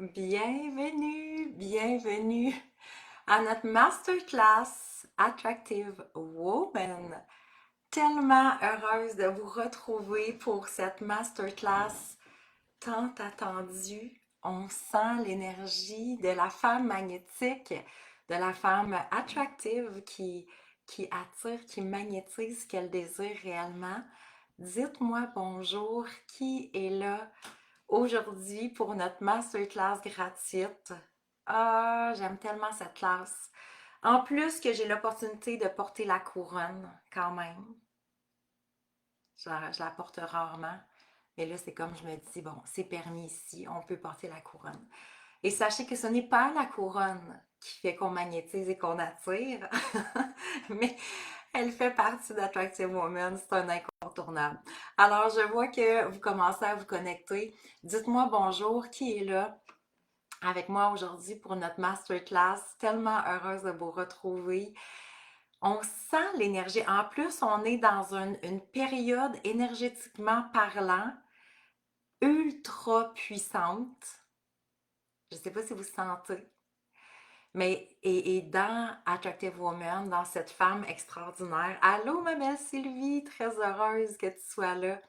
Bienvenue, bienvenue à notre masterclass Attractive Woman. Tellement heureuse de vous retrouver pour cette masterclass tant attendue. On sent l'énergie de la femme magnétique, de la femme attractive qui attire, qui magnétise ce qu'elle désire réellement. Dites-moi bonjour, qui est là aujourd'hui pour notre masterclass gratuite? Ah, j'aime tellement cette classe. En plus que j'ai l'opportunité de porter la couronne quand même. Je la porte rarement. Mais là, c'est comme je me dis, bon, c'est permis ici, on peut porter la couronne. Et sachez que ce n'est pas la couronne qui fait qu'on magnétise et qu'on attire, mais elle fait partie d'Attractive Woman, c'est un incontournable. Alors, je vois que vous commencez à vous connecter. Dites-moi bonjour, qui est là avec moi aujourd'hui pour notre masterclass? Tellement heureuse de vous retrouver. On sent l'énergie. En plus, on est dans une période énergétiquement parlant ultra puissante. Je ne sais pas si vous sentez. Mais, et dans Attractive Woman, dans cette femme extraordinaire, allô ma belle Sylvie, très heureuse que tu sois là.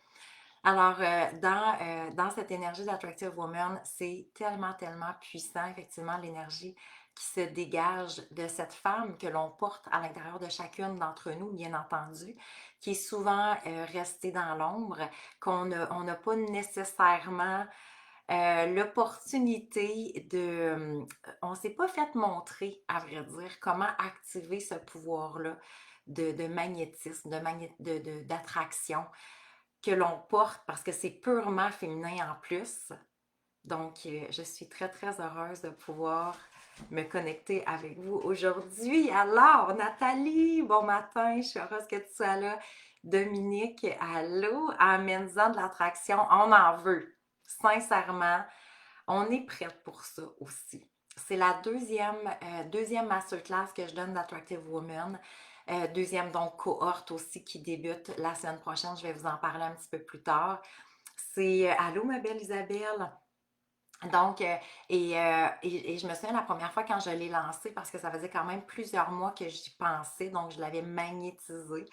Alors, dans cette énergie d'Attractive Woman, c'est tellement, tellement puissant, effectivement, l'énergie qui se dégage de cette femme que l'on porte à l'intérieur de chacune d'entre nous, bien entendu, qui est souvent restée dans l'ombre, on n'a pas nécessairement l'opportunité on s'est pas fait montrer, à vrai dire, comment activer ce pouvoir-là de magnétisme, d'attraction que l'on porte parce que c'est purement féminin en plus. Donc, je suis très, très heureuse de pouvoir me connecter avec vous aujourd'hui. Alors, Nathalie, bon matin, je suis heureuse que tu sois là. Dominique, allô, amène-en de l'attraction, on en veut. Sincèrement, on est prête pour ça aussi. C'est la deuxième masterclass que je donne d'Attractive Woman. Deuxième donc cohorte aussi qui débute la semaine prochaine. Je vais vous en parler un petit peu plus tard. C'est allô ma belle Isabelle. Donc, et je me souviens la première fois quand je l'ai lancé, parce que ça faisait quand même plusieurs mois que j'y pensais, donc je l'avais magnétisé.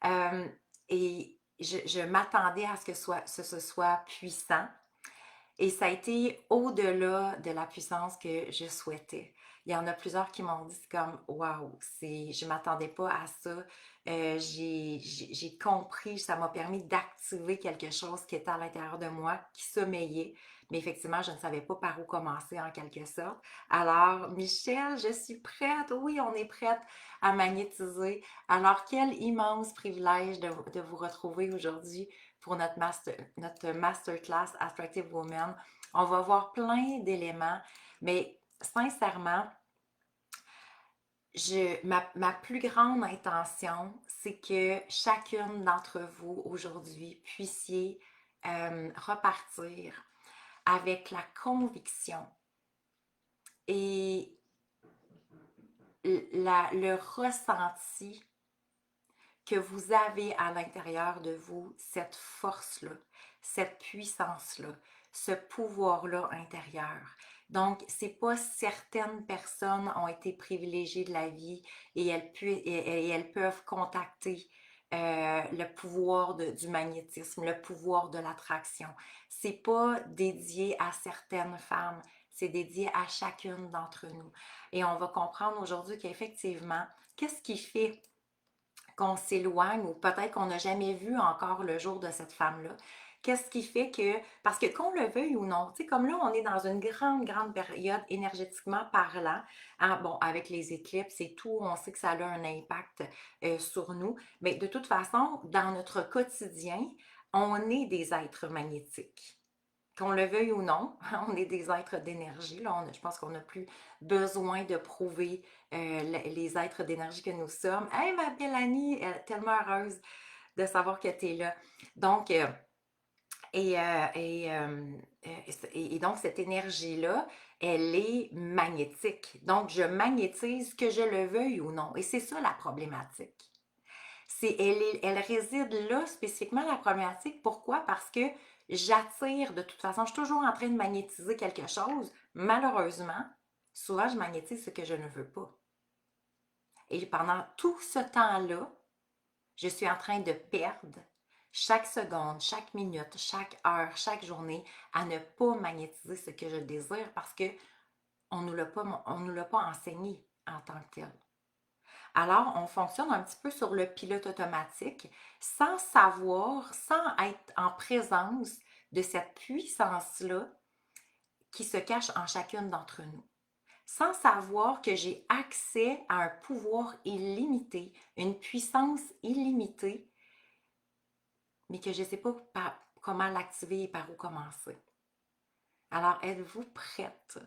Euh, et je m'attendais à ce que ce soit puissant. Et ça a été au-delà de la puissance que je souhaitais. Il y en a plusieurs qui m'ont dit comme waouh, je m'attendais pas à ça. J'ai compris, ça m'a permis d'activer quelque chose qui était à l'intérieur de moi, qui sommeillait. Mais effectivement, je ne savais pas par où commencer en quelque sorte. Alors, Michel, je suis prête. Oui, on est prête à magnétiser. Alors, quel immense privilège de vous retrouver aujourd'hui pour notre masterclass Attractive Woman. On va voir plein d'éléments, mais sincèrement, ma plus grande intention, c'est que chacune d'entre vous aujourd'hui puissiez repartir avec la conviction et le ressenti que vous avez à l'intérieur de vous cette force-là, cette puissance-là, ce pouvoir-là intérieur. Donc, c'est pas certaines personnes ont été privilégiées de la vie et elles peuvent contacter le pouvoir du magnétisme, le pouvoir de l'attraction. C'est pas dédié à certaines femmes, c'est dédié à chacune d'entre nous. Et on va comprendre aujourd'hui qu'effectivement, qu'est-ce qui fait qu'on s'éloigne ou peut-être qu'on n'a jamais vu encore le jour de cette femme-là. Qu'est-ce qui fait que, parce que qu'on le veuille ou non, tu sais, comme là, on est dans une grande, grande période énergétiquement parlant, hein, bon, avec les éclipses et tout, on sait que ça a un impact sur nous, mais de toute façon, dans notre quotidien, on est des êtres magnétiques. Qu'on le veuille ou non, on est des êtres d'énergie. Là, je pense qu'on n'a plus besoin de prouver les êtres d'énergie que nous sommes. Hey, ma belle Annie, tellement heureuse de savoir que tu es là. Donc, et, euh, et, euh, et donc, cette énergie-là, elle est magnétique. Donc, je magnétise que je le veuille ou non. Et c'est ça la problématique. Elle réside là spécifiquement la problématique. Pourquoi? Parce que j'attire de toute façon, je suis toujours en train de magnétiser quelque chose. Malheureusement, souvent, je magnétise ce que je ne veux pas. Et pendant tout ce temps-là, je suis en train de perdre chaque seconde, chaque minute, chaque heure, chaque journée à ne pas magnétiser ce que je désire parce que on nous l'a pas enseigné en tant que tel. Alors, on fonctionne un petit peu sur le pilote automatique sans savoir, sans être en présence de cette puissance-là qui se cache en chacune d'entre nous. Sans savoir que j'ai accès à un pouvoir illimité, une puissance illimitée, mais que je ne sais pas comment l'activer et par où commencer. Alors, êtes-vous prête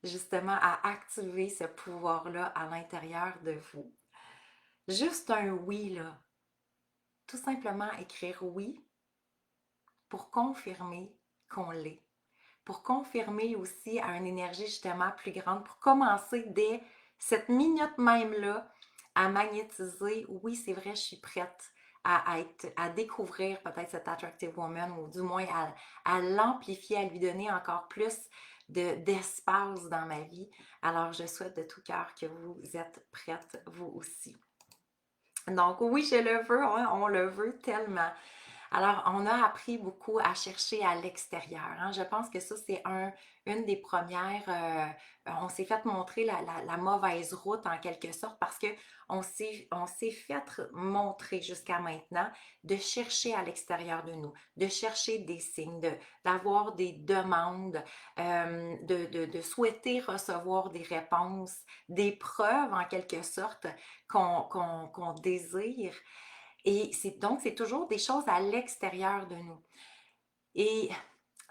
justement à activer ce pouvoir-là à l'intérieur de vous? Juste un oui, là. Tout simplement écrire oui pour confirmer qu'on l'est. Pour confirmer aussi à une énergie justement plus grande, pour commencer dès cette minute même-là à magnétiser, oui, c'est vrai, je suis prête à découvrir peut-être cette Attractive Woman ou du moins à l'amplifier, à lui donner encore plus d'espace dans ma vie. Alors, je souhaite de tout cœur que vous êtes prête, vous aussi. Donc oui, je le veux, hein, on le veut tellement. Alors, on a appris beaucoup à chercher à l'extérieur, hein. Je pense que ça, c'est une des premières. On s'est fait montrer la mauvaise route en quelque sorte parce que on s'est fait montrer jusqu'à maintenant de chercher à l'extérieur de nous, de chercher des signes, d'avoir des demandes, de souhaiter recevoir des réponses, des preuves en quelque sorte qu'on désire. Et c'est toujours des choses à l'extérieur de nous. Et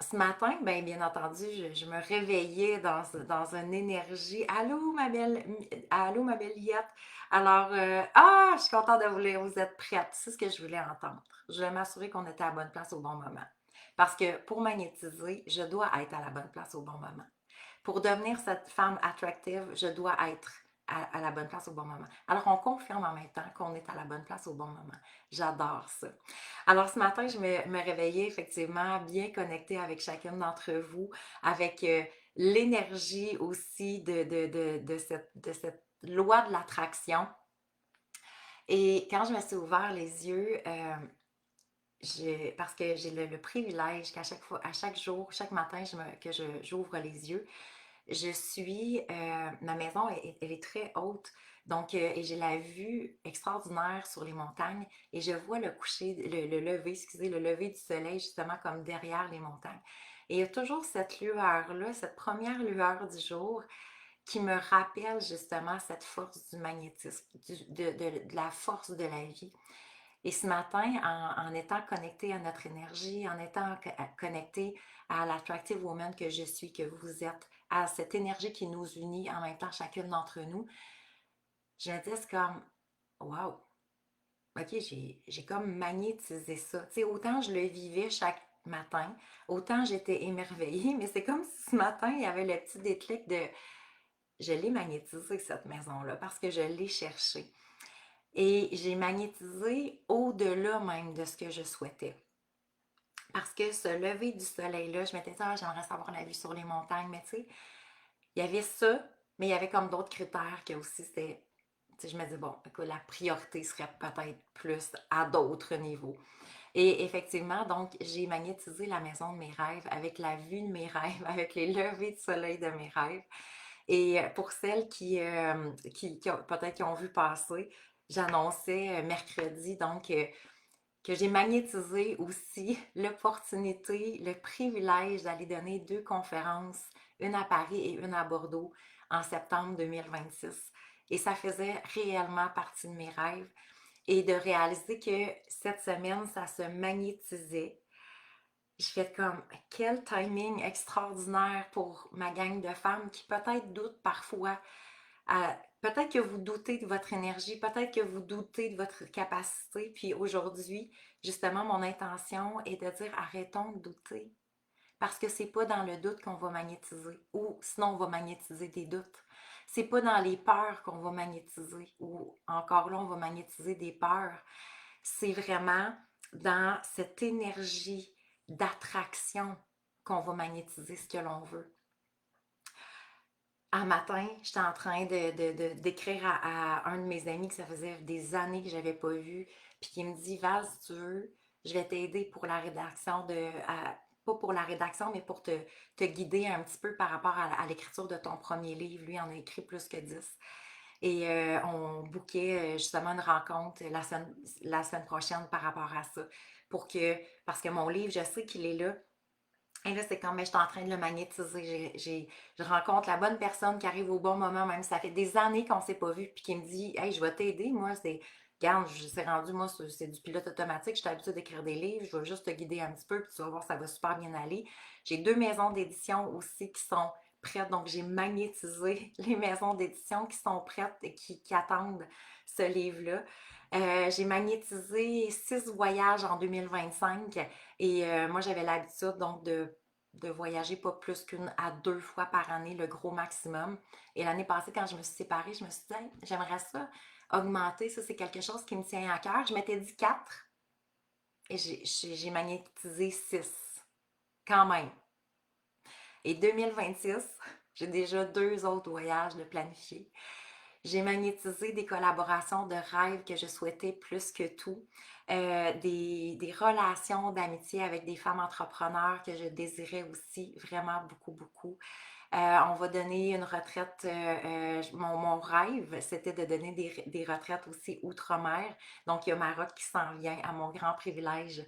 ce matin, bien entendu, je me réveillais dans une énergie. Allô, ma belle Liette. Alors, je suis contente de vous lire, vous êtes prête. C'est ce que je voulais entendre. Je voulais m'assurer qu'on était à la bonne place au bon moment. Parce que pour magnétiser, je dois être à la bonne place au bon moment. Pour devenir cette femme attractive, je dois être à la bonne place au bon moment. Alors, on confirme en même temps qu'on est à la bonne place au bon moment. J'adore ça. Alors, ce matin, je me réveillais effectivement bien connectée avec chacune d'entre vous, avec l'énergie aussi de cette loi de l'attraction. Et quand je me suis ouvert les yeux, parce que j'ai le privilège qu'à chaque fois, à chaque jour, chaque matin j'ouvre les yeux, ma maison, elle est très haute, donc, et j'ai la vue extraordinaire sur les montagnes et je vois le lever, excusez, le lever du soleil justement comme derrière les montagnes. Et il y a toujours cette lueur-là, cette première lueur du jour qui me rappelle justement cette force du magnétisme, de la force de la vie. Et ce matin, en étant connecté à notre énergie, en étant connecté à l'attractive woman que je suis, que vous êtes, à cette énergie qui nous unit en même temps chacune d'entre nous, je me dis, c'est comme, wow, ok, j'ai comme magnétisé ça. Tu sais, autant je le vivais chaque matin, autant j'étais émerveillée, mais c'est comme si ce matin, il y avait le petit déclic de, je l'ai magnétisé cette maison-là parce que je l'ai cherchée. Et j'ai magnétisé au-delà même de ce que je souhaitais. Parce que ce lever du soleil-là, je m'étais dit, j'aimerais savoir la vue sur les montagnes, mais tu sais, il y avait ça, mais il y avait comme d'autres critères que aussi c'était, tu sais, je me dis, bon, écoute, la priorité serait peut-être plus à d'autres niveaux. Et effectivement, donc, j'ai magnétisé la maison de mes rêves avec la vue de mes rêves, avec les levées de soleil de mes rêves. Et pour celles peut-être qui ont vu passer, j'annonçais mercredi, donc, que j'ai magnétisé aussi l'opportunité, le privilège d'aller donner 2 conférences, une à Paris et une à Bordeaux en septembre 2026. Et ça faisait réellement partie de mes rêves. Et de réaliser que cette semaine, ça se magnétisait. Je fais comme, quel timing extraordinaire pour ma gang de femmes qui peut-être doutent parfois. Peut-être que vous doutez de votre énergie, peut-être que vous doutez de votre capacité. Puis aujourd'hui, justement, mon intention est de dire arrêtons de douter. Parce que c'est pas dans le doute qu'on va magnétiser. Ou sinon, on va magnétiser des doutes. C'est pas dans les peurs qu'on va magnétiser. Ou encore là, on va magnétiser des peurs. C'est vraiment dans cette énergie d'attraction qu'on va magnétiser ce que l'on veut. Un matin, j'étais en train d'écrire à un de mes amis que ça faisait des années que je n'avais pas vu, puis qui me dit, Val, si tu veux, je vais t'aider pour la rédaction pas pour la rédaction, mais pour te guider un petit peu par rapport à l'écriture de ton premier livre. Lui, il en a écrit plus que 10. Et on bookait justement une rencontre la semaine prochaine par rapport à ça. Parce que mon livre, je sais qu'il est là. Et là, c'est comme, mais je suis en train de le magnétiser. Je rencontre la bonne personne qui arrive au bon moment, même si ça fait des années qu'on ne s'est pas vu, puis qui me dit, hey, je vais t'aider. Moi, regarde, c'est rendu, moi, c'est du pilote automatique. Je suis habituée d'écrire des livres. Je vais juste te guider un petit peu, puis tu vas voir, ça va super bien aller. J'ai 2 maisons d'édition aussi qui sont prêtes. Donc, j'ai magnétisé les maisons d'édition qui sont prêtes et qui attendent ce livre-là. J'ai magnétisé 6 voyages en 2025 et moi j'avais l'habitude donc de voyager pas plus qu'une à 2 fois par année, le gros maximum. Et l'année passée, quand je me suis séparée, je me suis dit, hey, j'aimerais ça augmenter, ça c'est quelque chose qui me tient à cœur. Je m'étais dit 4 et j'ai magnétisé 6 quand même. Et 2026, j'ai déjà 2 autres voyages de planifier. J'ai magnétisé des collaborations de rêve que je souhaitais plus que tout, des relations d'amitié avec des femmes entrepreneurs que je désirais aussi vraiment beaucoup, beaucoup. On va donner une retraite, mon rêve, c'était de donner des retraites aussi outre-mer. Donc, il y a Maroc qui s'en vient à mon grand privilège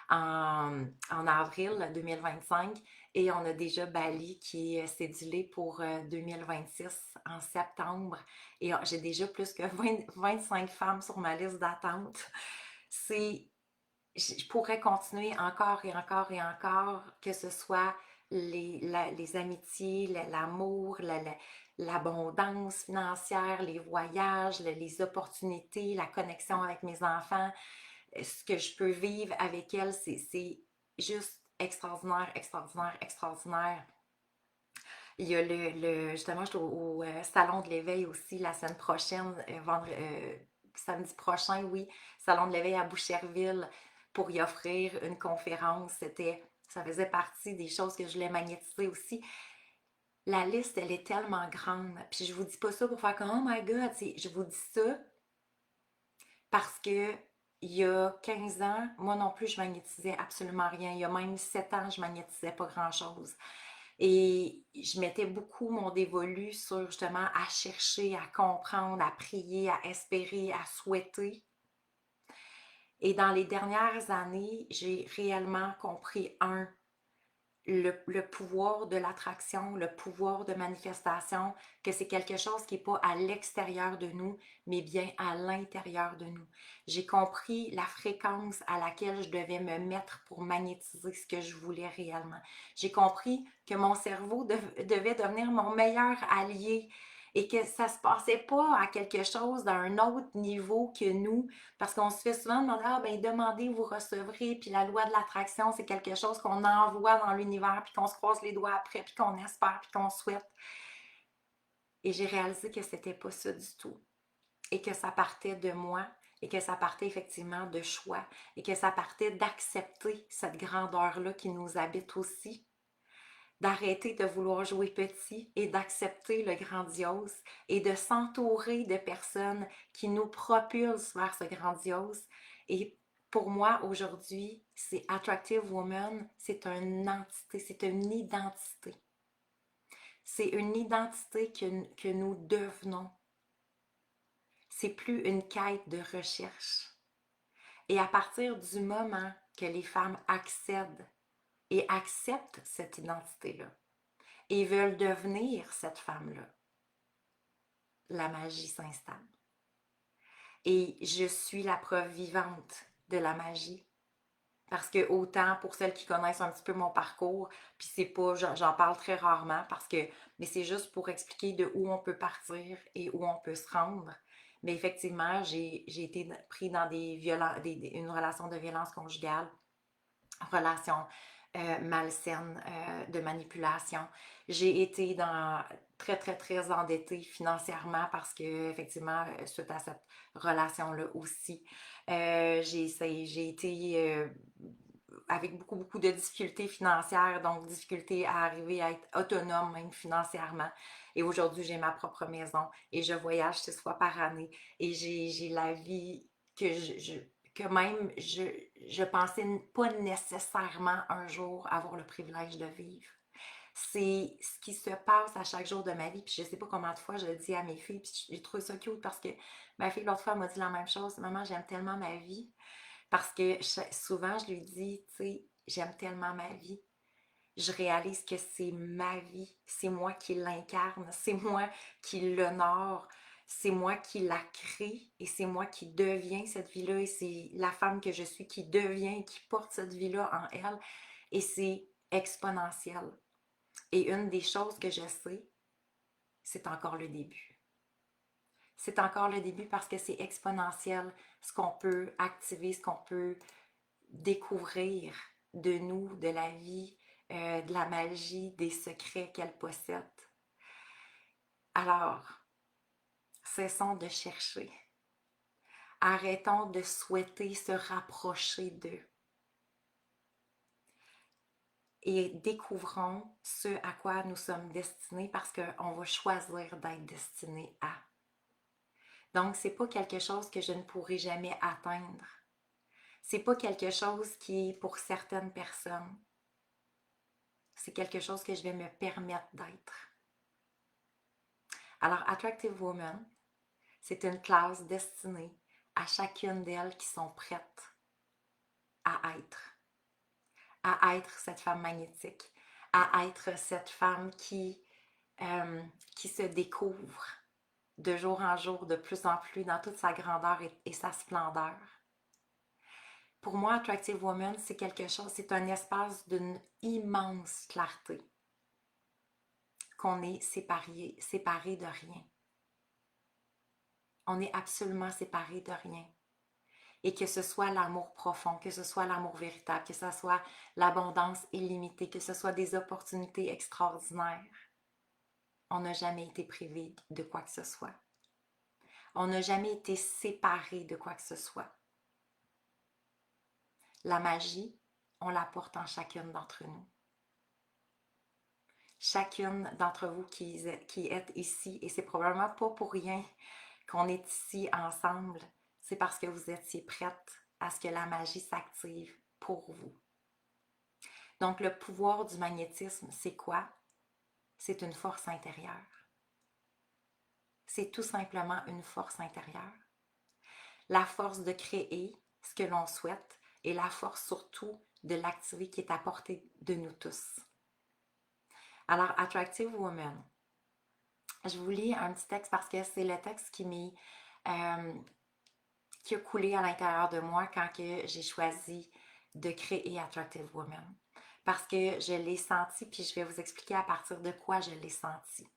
en avril 2025 et on a déjà Bali qui est cédulé pour 2026 en septembre et j'ai déjà plus que 25 femmes sur ma liste d'attente. C'est, je pourrais continuer encore et encore et encore, que ce soit les amitiés, l'amour, l'abondance financière, les voyages, les opportunités, la connexion avec mes enfants, ce que je peux vivre avec elles, c'est juste extraordinaire, extraordinaire, extraordinaire. Il y a justement, je suis au Salon de l'éveil aussi la semaine prochaine, samedi prochain, oui, Salon de l'éveil à Boucherville pour y offrir une conférence. Ça faisait partie des choses que je voulais magnétiser aussi. La liste, elle est tellement grande. Puis je vous dis pas ça pour faire comme, oh my God, je vous dis ça parce que il y a 15 ans, moi non plus, je magnétisais absolument rien. Il y a même 7 ans, je magnétisais pas grand-chose. Et je mettais beaucoup mon dévolu sur justement à chercher, à comprendre, à prier, à espérer, à souhaiter. Et dans les dernières années, j'ai réellement compris, le pouvoir de l'attraction, le pouvoir de manifestation, que c'est quelque chose qui n'est pas à l'extérieur de nous, mais bien à l'intérieur de nous. J'ai compris la fréquence à laquelle je devais me mettre pour magnétiser ce que je voulais réellement. J'ai compris que mon cerveau devait devenir mon meilleur allié et que ça se passait pas à quelque chose d'un autre niveau que nous, parce qu'on se fait souvent demander, ah ben demandez, vous recevrez, puis la loi de l'attraction, c'est quelque chose qu'on envoie dans l'univers, puis qu'on se croise les doigts après, puis qu'on espère, puis qu'on souhaite. Et j'ai réalisé que c'était pas ça du tout. Et que ça partait de moi, et que ça partait effectivement de choix, et que ça partait d'accepter cette grandeur-là qui nous habite aussi, d'arrêter de vouloir jouer petit et d'accepter le grandiose et de s'entourer de personnes qui nous propulsent vers ce grandiose. Et pour moi, aujourd'hui, c'est Attractive Woman, c'est une entité, c'est une identité. C'est une identité que nous devenons. C'est plus une quête de recherche. Et à partir du moment que les femmes accèdent et acceptent cette identité-là, et veulent devenir cette femme-là, la magie s'installe. Et je suis la preuve vivante de la magie. Parce que autant pour celles qui connaissent un petit peu mon parcours, puis c'est pas, j'en parle très rarement parce que, mais c'est juste pour expliquer de où on peut partir et où on peut se rendre. Mais effectivement, j'ai été pris dans une relation de violence conjugale, relation malsaine, de manipulation. J'ai été très, très, très endettée financièrement parce que, effectivement, suite à cette relation-là aussi, j'ai été avec beaucoup, beaucoup de difficultés financières, donc difficultés à arriver à être autonome même financièrement. Et aujourd'hui, j'ai ma propre maison et je voyage 6 fois par année et j'ai la vie que que même je pensais pas nécessairement un jour avoir le privilège de vivre. C'est ce qui se passe à chaque jour de ma vie. Puis je sais pas combien de fois je le dis à mes filles. Puis j'ai trouvé ça cute parce que ma fille l'autre fois m'a dit la même chose. Maman, j'aime tellement ma vie. Parce que souvent je lui dis, tu sais, j'aime tellement ma vie. Je réalise que c'est ma vie. C'est moi qui l'incarne. C'est moi qui l'honore. C'est moi qui la crée et c'est moi qui deviens cette vie-là et c'est la femme que je suis qui devient, qui porte cette vie-là en elle et c'est exponentiel. Et une des choses que je sais, c'est encore le début. C'est encore le début parce que c'est exponentiel ce qu'on peut activer, ce qu'on peut découvrir de nous, de la vie, de la magie, des secrets qu'elle possède. Alors, cessons de chercher. Arrêtons de souhaiter se rapprocher d'eux. Et découvrons ce à quoi nous sommes destinés parce qu'on va choisir d'être destiné à. Donc, c'est pas quelque chose que je ne pourrai jamais atteindre. C'est pas quelque chose qui est pour certaines personnes. C'est quelque chose que je vais me permettre d'être. Alors, Attractive Woman, c'est une classe destinée à chacune d'elles qui sont prêtes à être cette femme magnétique, à être cette femme qui se découvre de jour en jour, de plus en plus, dans toute sa grandeur et sa splendeur. Pour moi, Attractive Woman, c'est quelque chose, c'est un espace d'une immense clarté, qu'on est séparé de rien. On est absolument séparé de rien. Et que ce soit l'amour profond, que ce soit l'amour véritable, que ce soit l'abondance illimitée, que ce soit des opportunités extraordinaires, on n'a jamais été privé de quoi que ce soit. On n'a jamais été séparé de quoi que ce soit. La magie, on la porte en chacune d'entre nous. Chacune d'entre vous qui êtes ici, et c'est probablement pas pour rien qu'on est ici ensemble, c'est parce que vous étiez prête à ce que la magie s'active pour vous. Donc le pouvoir du magnétisme, c'est quoi? C'est une force intérieure. C'est tout simplement une force intérieure. La force de créer ce que l'on souhaite et la force surtout de l'activer qui est à portée de nous tous. Alors, Attractive Woman, je vous lis un petit texte parce que c'est le texte qui a coulé à l'intérieur de moi quand j'ai choisi de créer Attractive Woman. Parce que je l'ai senti, puis je vais vous expliquer à partir de quoi je l'ai senti.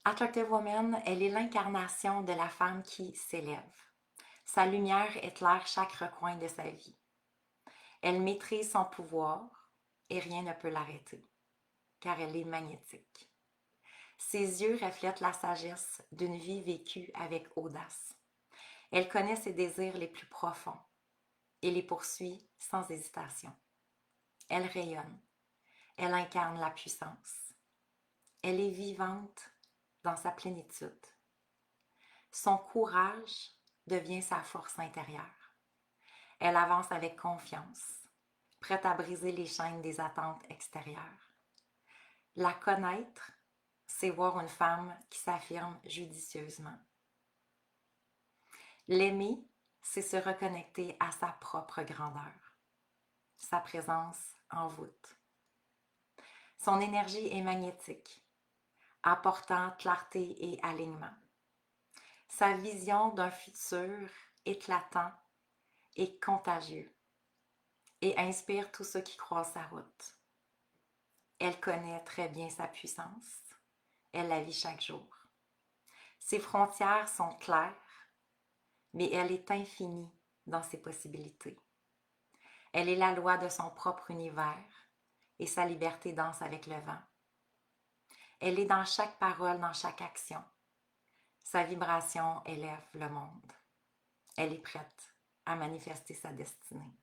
Attractive Woman, elle est l'incarnation de la femme qui s'élève. Sa lumière éclaire chaque recoin de sa vie. Elle maîtrise son pouvoir et rien ne peut l'arrêter, car elle est magnétique. Ses yeux reflètent la sagesse d'une vie vécue avec audace. Elle connaît ses désirs les plus profonds et les poursuit sans hésitation. Elle rayonne. Elle incarne la puissance. Elle est vivante dans sa plénitude. Son courage devient sa force intérieure. Elle avance avec confiance, prête à briser les chaînes des attentes extérieures. La connaître, c'est voir une femme qui s'affirme judicieusement. L'aimer, c'est se reconnecter à sa propre grandeur, sa présence en voûte. Son énergie est magnétique, apportant clarté et alignement. Sa vision d'un futur éclatant et contagieux et inspire tous ceux qui croisent sa route. Elle connaît très bien sa puissance. Elle la vit chaque jour. Ses frontières sont claires, mais elle est infinie dans ses possibilités. Elle est la loi de son propre univers et sa liberté danse avec le vent. Elle est dans chaque parole, dans chaque action. Sa vibration élève le monde. Elle est prête à manifester sa destinée.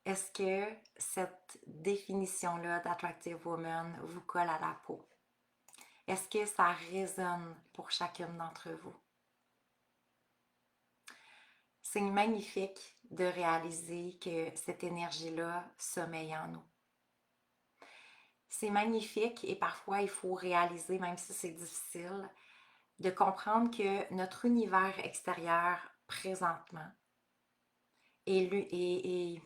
Est-ce que cette définition-là d'Attractive Woman vous colle à la peau? Est-ce que ça résonne pour chacune d'entre vous? C'est magnifique de réaliser que cette énergie-là sommeille en nous. C'est magnifique et parfois il faut réaliser, même si c'est difficile, de comprendre que notre univers extérieur présentement est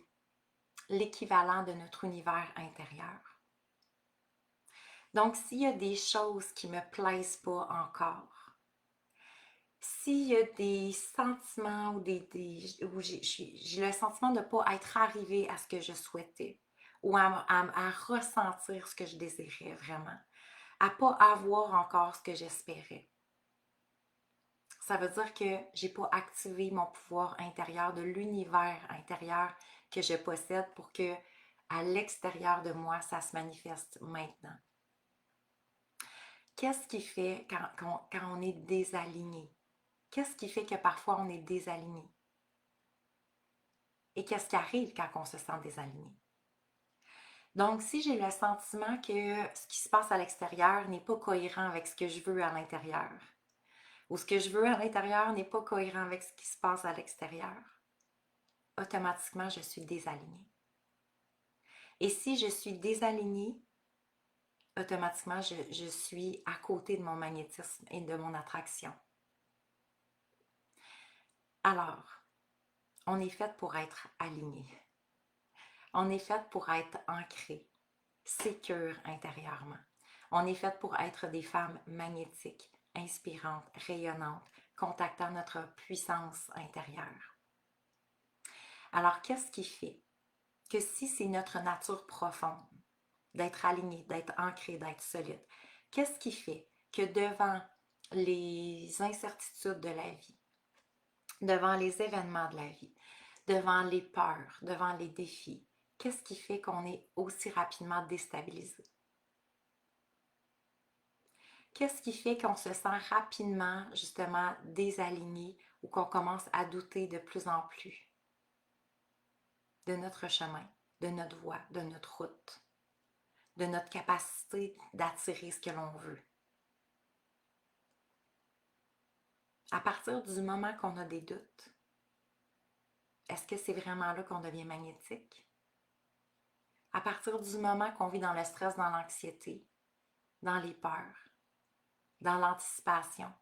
l'équivalent de notre univers intérieur. Donc, s'il y a des choses qui ne me plaisent pas encore, s'il y a des sentiments où j'ai le sentiment de ne pas être arrivé à ce que je souhaitais ou à ressentir ce que je désirais vraiment, à ne pas avoir encore ce que j'espérais, ça veut dire que j'ai pas activé mon pouvoir intérieur, de l'univers intérieur que je possède pour que à l'extérieur de moi, ça se manifeste maintenant. Qu'est-ce qui fait quand on est désaligné? Qu'est-ce qui fait que parfois on est désaligné? Et qu'est-ce qui arrive quand on se sent désaligné? Donc, si j'ai le sentiment que ce qui se passe à l'extérieur n'est pas cohérent avec ce que je veux à l'intérieur, ou ce que je veux à l'intérieur n'est pas cohérent avec ce qui se passe à l'extérieur, automatiquement, je suis désalignée. Et si je suis désalignée, automatiquement, je suis à côté de mon magnétisme et de mon attraction. Alors, on est fait pour être aligné. On est fait pour être ancré, sécure intérieurement. On est fait pour être des femmes magnétiques, inspirantes, rayonnantes, contactant notre puissance intérieure. Alors, qu'est-ce qui fait que si c'est notre nature profonde, d'être aligné, d'être ancré, d'être solide, qu'est-ce qui fait que devant les incertitudes de la vie, devant les événements de la vie, devant les peurs, devant les défis, qu'est-ce qui fait qu'on est aussi rapidement déstabilisé? Qu'est-ce qui fait qu'on se sent rapidement, justement, désaligné ou qu'on commence à douter de plus en plus de notre chemin, de notre voie, de notre route, de notre capacité d'attirer ce que l'on veut? À partir du moment qu'on a des doutes, est-ce que c'est vraiment là qu'on devient magnétique? À partir du moment qu'on vit dans le stress, dans l'anxiété, dans les peurs, dans l'anticipation,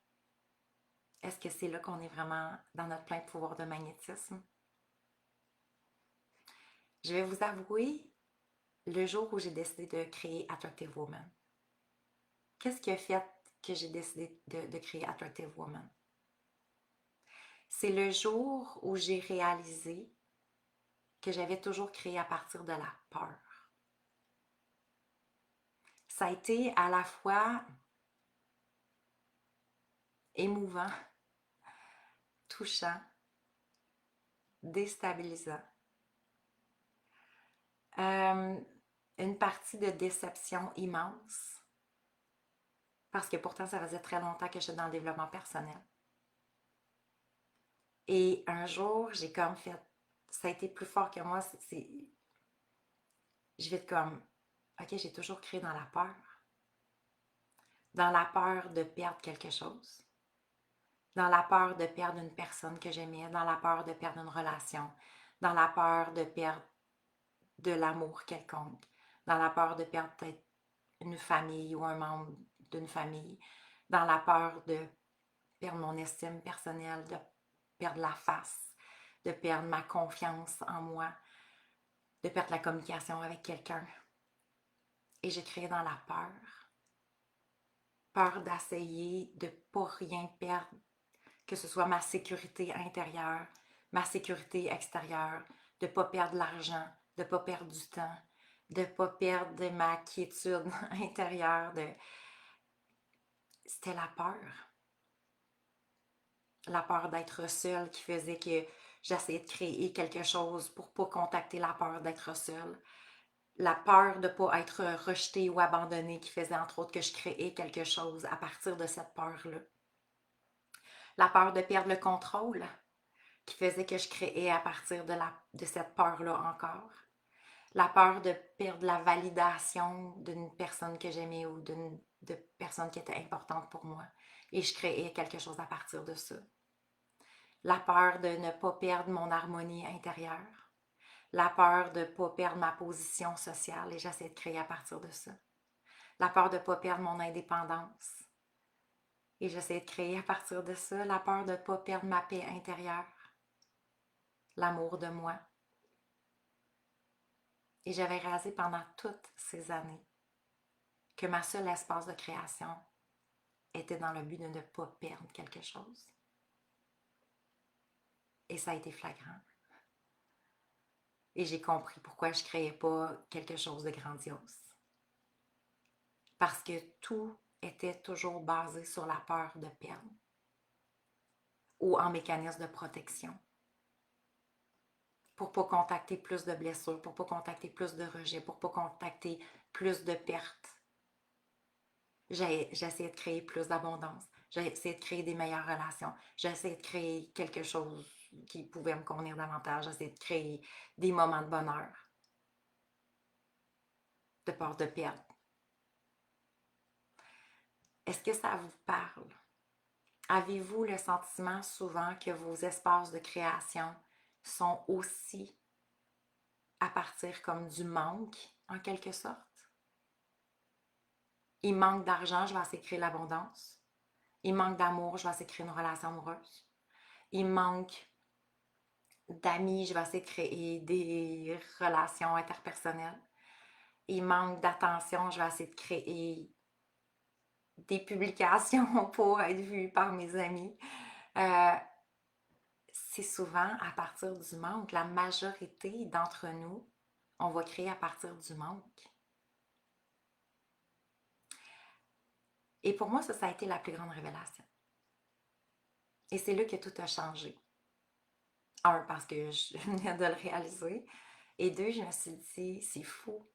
est-ce que c'est là qu'on est vraiment dans notre plein pouvoir de magnétisme? Je vais vous avouer, le jour où j'ai décidé de créer Attractive Woman, qu'est-ce qui a fait que j'ai décidé de créer Attractive Woman? C'est le jour où j'ai réalisé que j'avais toujours créé à partir de la peur. Ça a été à la fois émouvant, touchant, déstabilisant. Une partie de déception immense, parce que pourtant ça faisait très longtemps que j'étais dans le développement personnel. Et un jour, j'ai comme fait, ça a été plus fort que moi, je vais être comme, ok, j'ai toujours créé dans la peur de perdre quelque chose, dans la peur de perdre une personne que j'aimais, dans la peur de perdre une relation, dans la peur de perdre de l'amour quelconque, dans la peur de perdre peut-être une famille ou un membre d'une famille, dans la peur de perdre mon estime personnelle, de perdre la face, de perdre ma confiance en moi, de perdre la communication avec quelqu'un. Et j'ai créé dans la peur. Peur d'essayer de ne pas rien perdre, que ce soit ma sécurité intérieure, ma sécurité extérieure, de ne pas perdre l'argent, de ne pas perdre du temps, de ne pas perdre ma quiétude intérieure. C'était la peur. La peur d'être seule qui faisait que j'essayais de créer quelque chose pour ne pas contacter la peur d'être seule. La peur de ne pas être rejetée ou abandonnée qui faisait entre autres que je créais quelque chose à partir de cette peur-là. La peur de perdre le contrôle qui faisait que je créais à partir de cette peur-là encore. la peur de perdre la validation d'une personne que j'aimais ou de personne qui était importante pour moi. Et je créais quelque chose à partir de ça. La peur de ne pas perdre mon harmonie intérieure. La peur de ne pas perdre ma position sociale et j'essaie de créer à partir de ça. La peur de ne pas perdre mon indépendance et j'essaie de créer à partir de ça. La peur de ne pas perdre ma paix intérieure. L'amour de moi. Et j'avais réalisé pendant toutes ces années que ma seule espace de création était dans le but de ne pas perdre quelque chose. Et ça a été flagrant. Et j'ai compris pourquoi je ne créais pas quelque chose de grandiose. Parce que tout était toujours basé sur la peur de perdre ou en mécanisme de protection. Pour ne pas contacter plus de blessures, pour ne pas contacter plus de rejets, pour ne pas contacter plus de pertes. J'ai essayé de créer plus d'abondance. J'ai essayé de créer des meilleures relations. J'ai essayé de créer quelque chose qui pouvait me convenir davantage. J'ai essayé de créer des moments de bonheur, de peur de perdre. Est-ce que ça vous parle? Avez-vous le sentiment souvent que vos espaces de création sont aussi à partir comme du manque, en quelque sorte? Il manque d'argent, je vais essayer de créer l'abondance. Il manque d'amour, je vais essayer de créer une relation amoureuse. Il manque d'amis, je vais essayer de créer des relations interpersonnelles. Il manque d'attention, je vais essayer de créer des publications pour être vue par mes amis. C'est souvent à partir du manque. La majorité d'entre nous, on va créer à partir du manque. Et pour moi, ça a été la plus grande révélation. Et c'est là que tout a changé. Un, parce que je venais de le réaliser. Et deux, je me suis dit, c'est fou.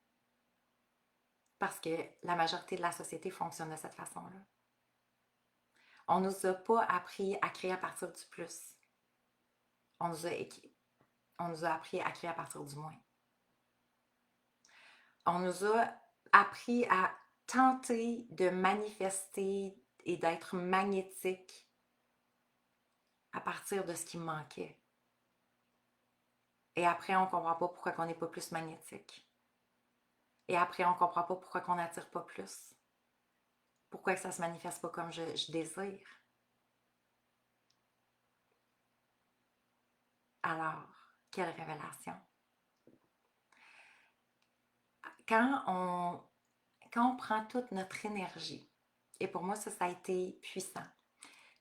Parce que la majorité de la société fonctionne de cette façon-là. On ne nous a pas appris à créer à partir du plus. On nous a appris à créer à partir du moins. On nous a appris à tenter de manifester et d'être magnétique à partir de ce qui manquait. Et après, on ne comprend pas pourquoi on n'est pas plus magnétique. Et après, on ne comprend pas pourquoi on n'attire pas plus. Pourquoi ça ne se manifeste pas comme je désire. Alors, quelle révélation. Quand on prend toute notre énergie, et pour moi, ça a été puissant.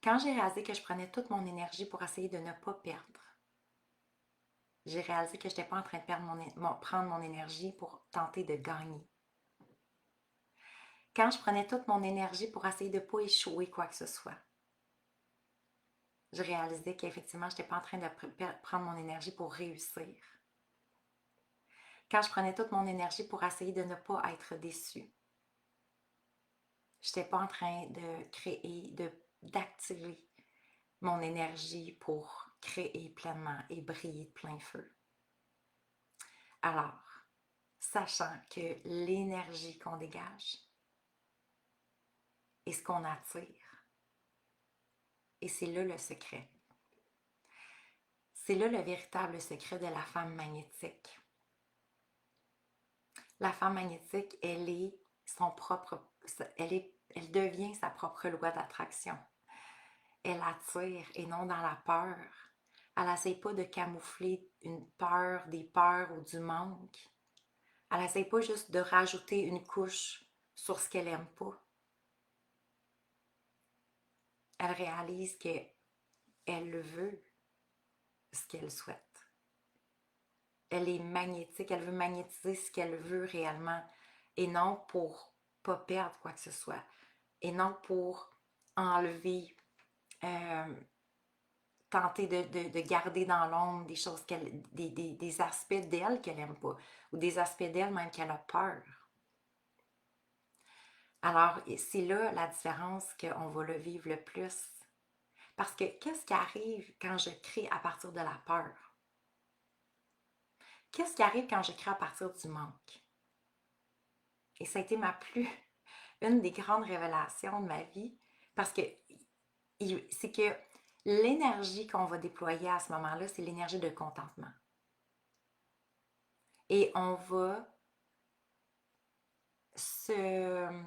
Quand j'ai réalisé que je prenais toute mon énergie pour essayer de ne pas perdre, j'ai réalisé que je n'étais pas en train de prendre mon énergie pour tenter de gagner. Quand je prenais toute mon énergie pour essayer de ne pas échouer quoi que ce soit, je réalisais qu'effectivement, je n'étais pas en train de prendre mon énergie pour réussir. Quand je prenais toute mon énergie pour essayer de ne pas être déçue, je n'étais pas en train de créer, d'activer mon énergie pour créer pleinement et briller de plein feu. Alors, sachant que l'énergie qu'on dégage est ce qu'on attire, et c'est là le secret. C'est là le véritable secret de la femme magnétique. La femme magnétique, elle devient sa propre loi d'attraction. Elle attire et non dans la peur. Elle n'essaie pas de camoufler une peur, des peurs ou du manque. Elle n'essaie pas juste de rajouter une couche sur ce qu'elle n'aime pas. Elle réalise qu'elle le veut, ce qu'elle souhaite. Elle est magnétique, elle veut magnétiser ce qu'elle veut réellement et non pour pas perdre quoi que ce soit et non pour enlever, tenter de garder dans l'ombre des choses des aspects d'elle qu'elle n'aime pas ou des aspects d'elle même qu'elle a peur. Alors, c'est là la différence qu'on va le vivre le plus. Parce que qu'est-ce qui arrive quand je crée à partir de la peur? qu'est-ce qui arrive quand je crée à partir du manque? Et ça a été une des grandes révélations de ma vie, parce que c'est que l'énergie qu'on va déployer à ce moment-là, c'est l'énergie de contentement. Et on va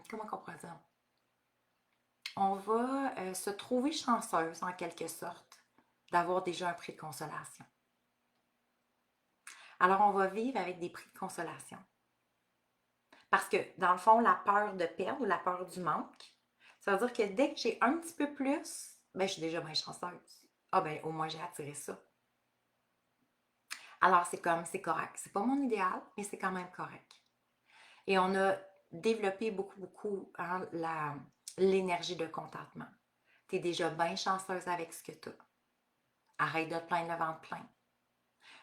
comment on pourrait dire? On va se trouver chanceuse, en quelque sorte, d'avoir déjà un prix de consolation. Alors, on va vivre avec des prix de consolation. Parce que, dans le fond, la peur de perdre ou la peur du manque, ça veut dire que dès que j'ai un petit peu plus, ben, je suis déjà bien chanceuse. Ah ben, au moins, j'ai attiré ça. Alors, c'est correct. C'est pas mon idéal, mais c'est quand même correct. Et on a développé beaucoup, hein, l'énergie de contentement. Tu es déjà bien chanceuse avec ce que tu as. Arrête de te plaindre le ventre plein.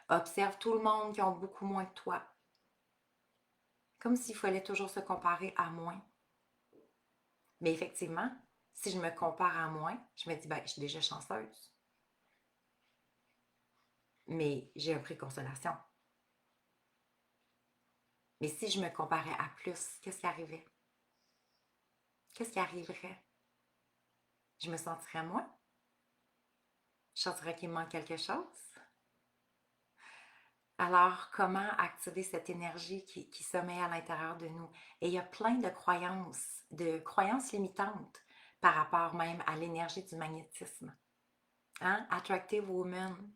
Observe tout le monde qui ont beaucoup moins que toi. Comme s'il fallait toujours se comparer à moins. Mais effectivement, si je me compare à moins, je me dis, ben, je suis déjà chanceuse. Mais j'ai un prix de consolation. Mais si je me comparais à plus, qu'est-ce qui arrivait? Qu'est-ce qui arriverait? Je me sentirais moins? Je sentirais qu'il me manque quelque chose? Alors, comment activer cette énergie qui sommeille à l'intérieur de nous? Et il y a plein de croyances limitantes par rapport même à l'énergie du magnétisme. Hein? Attractive Woman.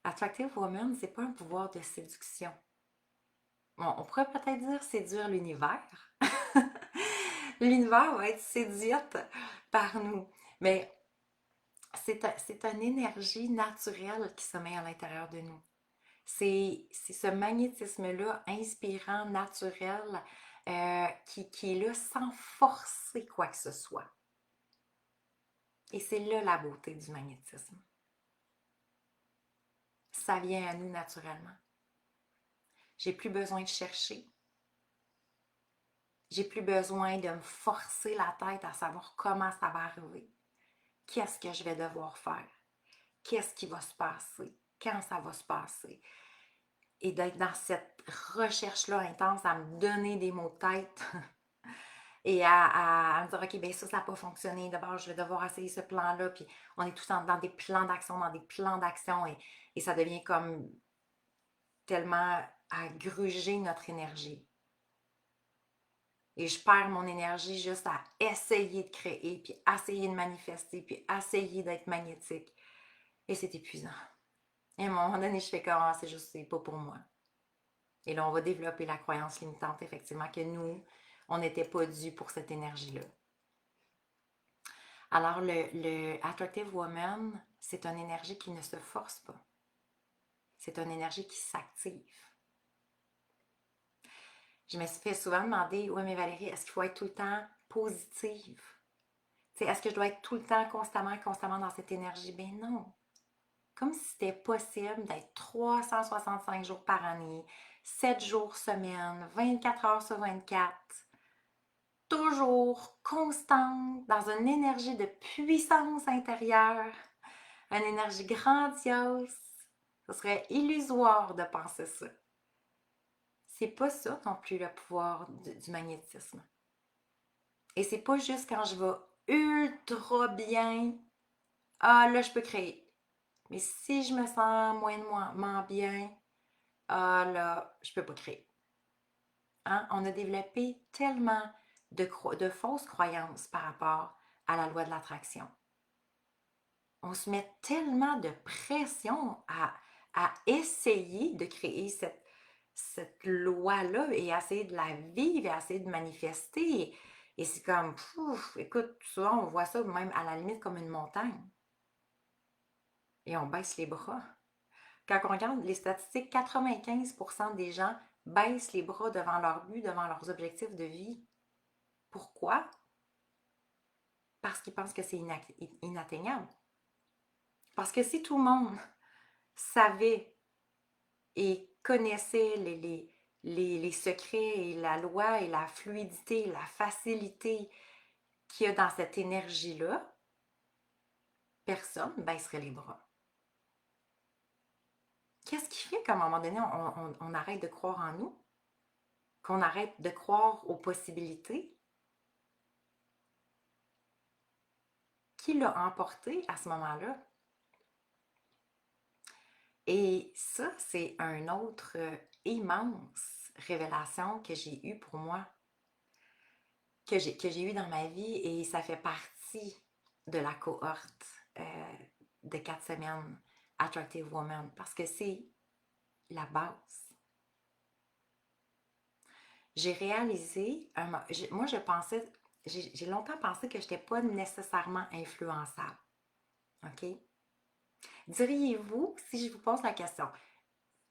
Attractive Woman, c'est pas un pouvoir de séduction. Bon, on pourrait peut-être dire séduire l'univers. L'univers va être séduite par nous. Mais c'est une énergie naturelle qui sommeille à l'intérieur de nous. C'est ce magnétisme-là inspirant, naturel, qui est là sans forcer quoi que ce soit. Et c'est là la beauté du magnétisme. Ça vient à nous naturellement. J'ai plus besoin de chercher. J'ai plus besoin de me forcer la tête à savoir comment ça va arriver. Qu'est-ce que je vais devoir faire? Qu'est-ce qui va se passer? Quand ça va se passer? Et d'être dans cette recherche-là intense, à me donner des mots de tête et à me dire, OK, bien ça n'a pas fonctionné. D'abord, je vais devoir essayer ce plan-là. Puis on est tous dans des plans d'action, et ça devient comme tellement à gruger notre énergie. Et je perds mon énergie juste à essayer de créer, puis essayer de manifester, puis essayer d'être magnétique. Et c'est épuisant. Et à un moment donné, je fais comme, ah, c'est pas pour moi. Et là, on va développer la croyance limitante, effectivement, que nous, on n'était pas dû pour cette énergie-là. Alors, le Attractive Woman, c'est une énergie qui ne se force pas. C'est une énergie qui s'active. Je me suis fait souvent demander, oui, mais Valérie, est-ce qu'il faut être tout le temps positive? Est-ce que je dois être tout le temps, constamment dans cette énergie? Ben non. Comme si c'était possible d'être 365 jours par année, 7 jours semaine, 24 heures sur 24, toujours constante, dans une énergie de puissance intérieure, une énergie grandiose. Ce serait illusoire de penser ça. C'est pas ça non plus le pouvoir du magnétisme. Et c'est pas juste quand je vais ultra bien, ah là je peux créer. Mais si je me sens moins bien, ah là, je peux pas créer. Hein? On a développé tellement de fausses croyances par rapport à la loi de l'attraction. On se met tellement de pression à essayer de créer cette loi-là et essayer de la vivre et essayer de manifester. Et c'est comme, écoute, souvent on voit ça même à la limite comme une montagne. Et on baisse les bras. Quand on regarde les statistiques, 95% des gens baissent les bras devant leur but, devant leurs objectifs de vie. Pourquoi? Parce qu'ils pensent que c'est inatteignable. Parce que si tout le monde savait et connaissait les secrets et la loi et la fluidité, la facilité qu'il y a dans cette énergie-là, personne ne baisserait les bras. Qu'est-ce qui fait qu'à un moment donné, on arrête de croire en nous? Qu'on arrête de croire aux possibilités? Qui l'a emporté à ce moment-là? Et ça, c'est un autre immense révélation que j'ai eue pour moi, que j'ai eue dans ma vie, et ça fait partie de la cohorte euh, de 4 semaines Attractive Woman, parce que c'est la base. J'ai réalisé, moi je pensais, j'ai longtemps pensé que je n'étais pas nécessairement influençable. OK? Diriez-vous, si je vous pose la question,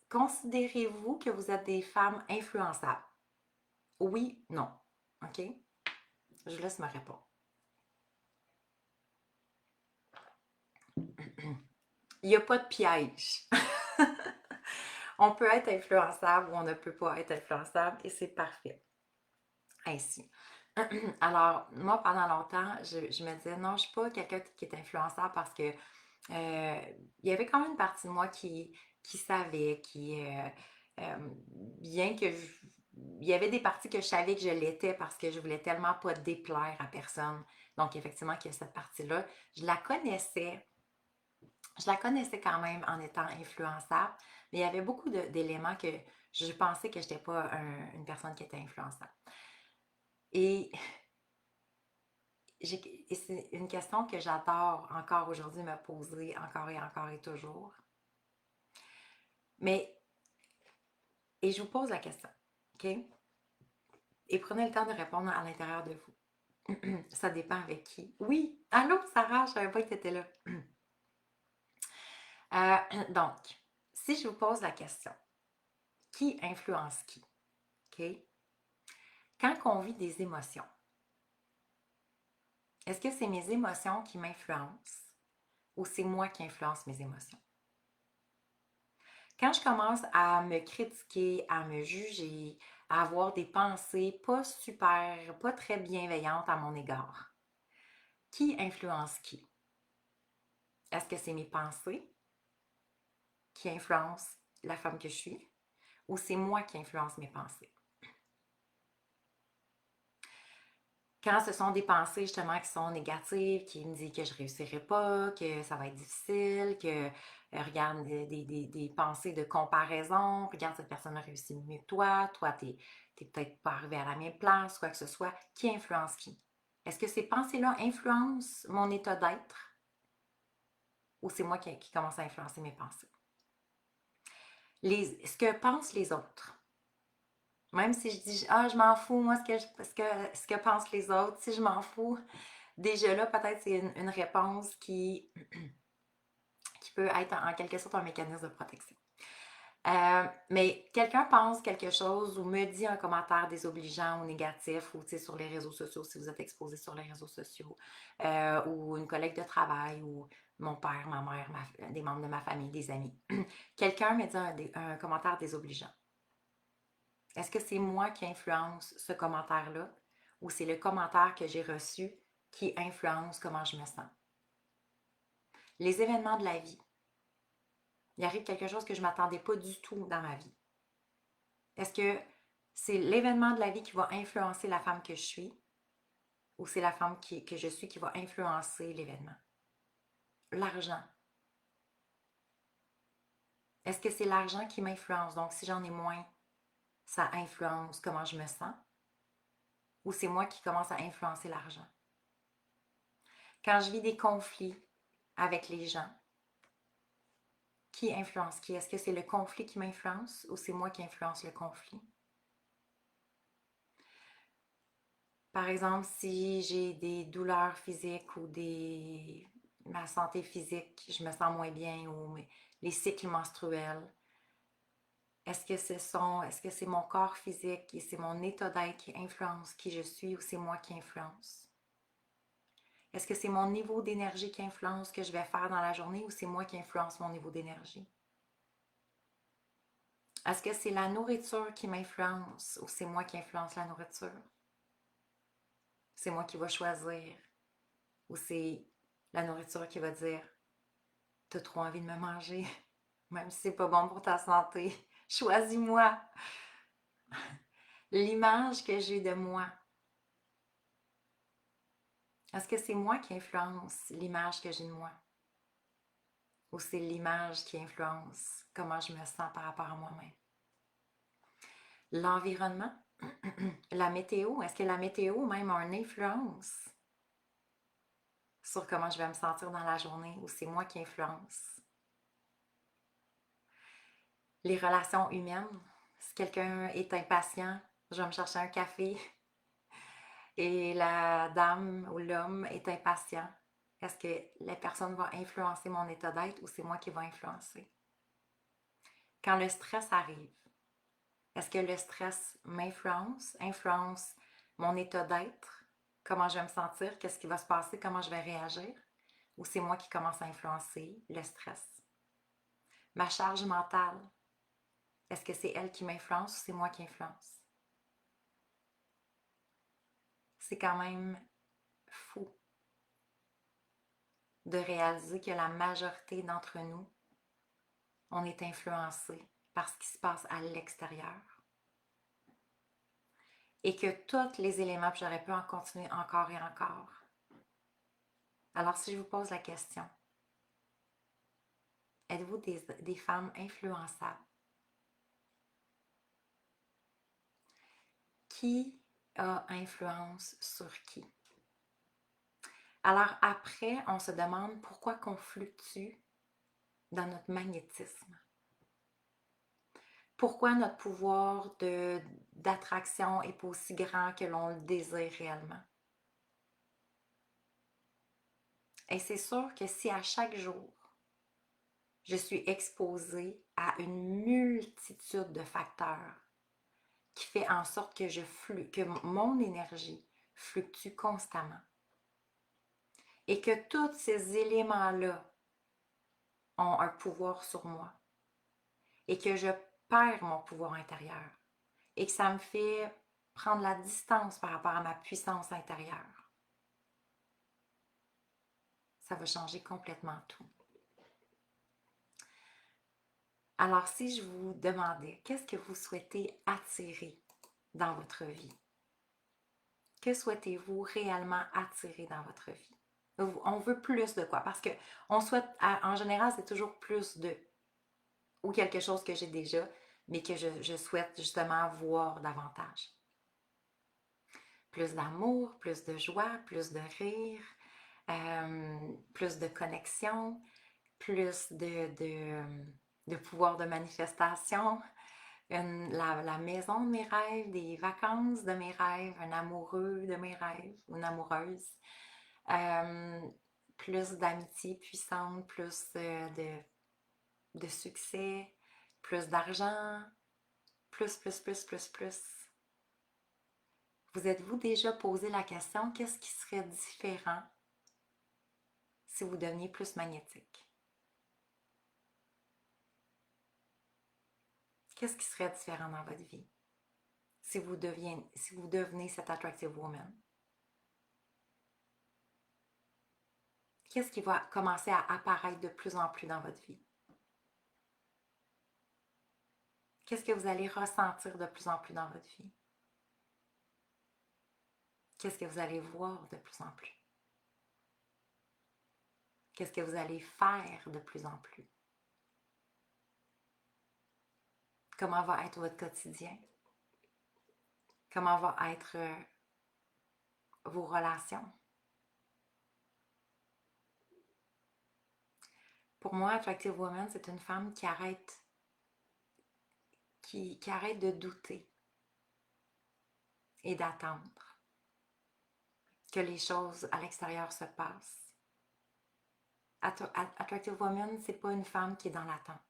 considérez-vous que vous êtes des femmes influençables? Oui, non. OK? Je vous laisse me répondre. Il n'y a pas de piège. On peut être influençable ou on ne peut pas être influençable et c'est parfait. Ainsi. Alors, moi, pendant longtemps, je me disais, non, je ne suis pas quelqu'un qui est influençable parce que il y avait quand même une partie de moi qui savait, bien que il y avait des parties que je savais que je l'étais parce que je voulais tellement pas déplaire à personne. Donc, effectivement, qu'il y a cette partie-là, je la connaissais. Je la connaissais quand même en étant influençable, mais il y avait beaucoup d'éléments que je pensais que je n'étais pas une personne qui était influençable. Et, et c'est une question que j'adore encore aujourd'hui me poser, encore et toujours. Mais, et je vous pose la question, OK? Et prenez le temps de répondre à l'intérieur de vous. Ça dépend avec qui. Oui, allô, Sarah, je savais pas que tu étais là. Donc, si je vous pose la question, qui influence qui? OK? Quand on vit des émotions, est-ce que c'est mes émotions qui m'influencent ou c'est moi qui influence mes émotions? Quand je commence à me critiquer, à me juger, à avoir des pensées pas super, pas très bienveillantes à mon égard, qui influence qui? Est-ce que c'est mes pensées qui influencent la femme que je suis ou c'est moi qui influence mes pensées? Quand ce sont des pensées justement qui sont négatives, qui me disent que je ne réussirai pas, que ça va être difficile, que regarde des pensées de comparaison, regarde cette personne a réussi mieux que toi t'es peut-être pas arrivé à la même place, quoi que ce soit, qui influence qui? Est-ce que ces pensées-là influencent mon état d'être ou c'est moi qui commence à influencer mes pensées? Ce que pensent les autres. Même si je dis, ah, je m'en fous, moi, ce que pensent les autres, si je m'en fous, déjà là, peut-être c'est une réponse qui peut être en quelque sorte un mécanisme de protection. Mais quelqu'un pense quelque chose ou me dit un commentaire désobligeant ou négatif, ou sur les réseaux sociaux, si vous êtes exposé sur les réseaux sociaux, ou une collègue de travail, ou mon père, ma mère, des membres de ma famille, des amis. Quelqu'un me dit un commentaire désobligeant. Est-ce que c'est moi qui influence ce commentaire-là ou c'est le commentaire que j'ai reçu qui influence comment je me sens? Les événements de la vie. Il arrive quelque chose que je ne m'attendais pas du tout dans ma vie. Est-ce que c'est l'événement de la vie qui va influencer la femme que je suis ou c'est la femme que je suis qui va influencer l'événement? L'argent. Est-ce que c'est l'argent qui m'influence? Donc, si j'en ai moins, ça influence comment je me sens ou c'est moi qui commence à influencer l'argent? Quand je vis des conflits avec les gens, qui influence qui? Est-ce que c'est le conflit qui m'influence ou c'est moi qui influence le conflit? Par exemple, si j'ai des douleurs physiques ou ma santé physique, je me sens moins bien ou les cycles menstruels, est-ce que c'est mon corps physique et c'est mon état d'être qui influence qui je suis ou c'est moi qui influence? Est-ce que c'est mon niveau d'énergie qui influence ce que je vais faire dans la journée ou c'est moi qui influence mon niveau d'énergie? Est-ce que c'est la nourriture qui m'influence ou c'est moi qui influence la nourriture? C'est moi qui va choisir ou c'est la nourriture qui va dire t'as trop envie de me manger? même si c'est pas bon pour ta santé. Choisis-moi. L'image que j'ai de moi. Est-ce que c'est moi qui influence l'image que j'ai de moi? Ou c'est l'image qui influence comment je me sens par rapport à moi-même? L'environnement, la météo, est-ce que la météo même a une influence sur comment je vais me sentir dans la journée ou c'est moi qui influence? Les relations humaines, si quelqu'un est impatient, je vais me chercher un café et la dame ou l'homme est impatient. Est-ce que la personne va influencer mon état d'être ou c'est moi qui va influencer? Quand le stress arrive, est-ce que le stress m'influence, influence mon état d'être, comment je vais me sentir, qu'est-ce qui va se passer, comment je vais réagir? Ou c'est moi qui commence à influencer le stress? Ma charge mentale, est-ce que c'est elle qui m'influence ou c'est moi qui influence? C'est quand même fou de réaliser que la majorité d'entre nous, on est influencé par ce qui se passe à l'extérieur. Et que tous les éléments, puis j'aurais pu en continuer encore et encore. Alors si je vous pose la question, êtes-vous des femmes influençables? Qui a influence sur qui? Alors après, on se demande pourquoi qu'on fluctue dans notre magnétisme. Pourquoi notre pouvoir d'attraction n'est pas aussi grand que l'on le désire réellement? Et c'est sûr que si à chaque jour, je suis exposée à une multitude de facteurs qui fait en sorte que mon énergie fluctue constamment et que tous ces éléments-là ont un pouvoir sur moi et que je perds mon pouvoir intérieur et que ça me fait prendre la distance par rapport à ma puissance intérieure, ça va changer complètement tout. Alors si je vous demandais, qu'est-ce que vous souhaitez attirer dans votre vie? Que souhaitez-vous réellement attirer dans votre vie? On veut plus de quoi? Parce que on souhaite, en général, c'est toujours plus de, ou quelque chose que j'ai déjà, mais que je souhaite justement voir davantage. Plus d'amour, plus de joie, plus de rire, plus de connexion, plus de pouvoir de manifestation, la maison de mes rêves, des vacances de mes rêves, un amoureux de mes rêves, une amoureuse, euh, plus d'amitié puissante, plus de succès, plus d'argent, plus. Vous êtes-vous déjà posé la question, qu'est-ce qui serait différent si vous deveniez plus magnétique? Qu'est-ce qui serait différent dans votre vie si vous devenez cette attractive woman? Qu'est-ce qui va commencer à apparaître de plus en plus dans votre vie? Qu'est-ce que vous allez ressentir de plus en plus dans votre vie? Qu'est-ce que vous allez voir de plus en plus? Qu'est-ce que vous allez faire de plus en plus? Comment va être votre quotidien? Comment va être vos relations? Pour moi, Attractive Woman, c'est une femme qui arrête de douter et d'attendre que les choses à l'extérieur se passent. Attractive Woman, c'est pas une femme qui est dans l'attente.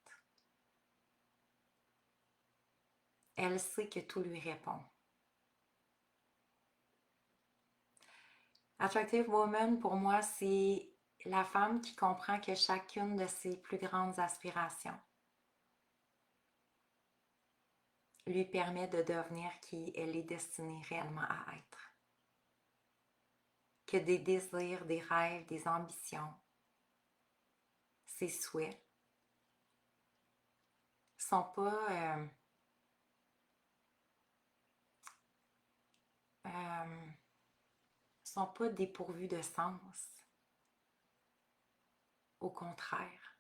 Elle sait que tout lui répond. Attractive Woman, pour moi, c'est la femme qui comprend que chacune de ses plus grandes aspirations lui permet de devenir qui elle est destinée réellement à être. Que des désirs, des rêves, des ambitions, ses souhaits euh, sont pas dépourvus de sens. Au contraire,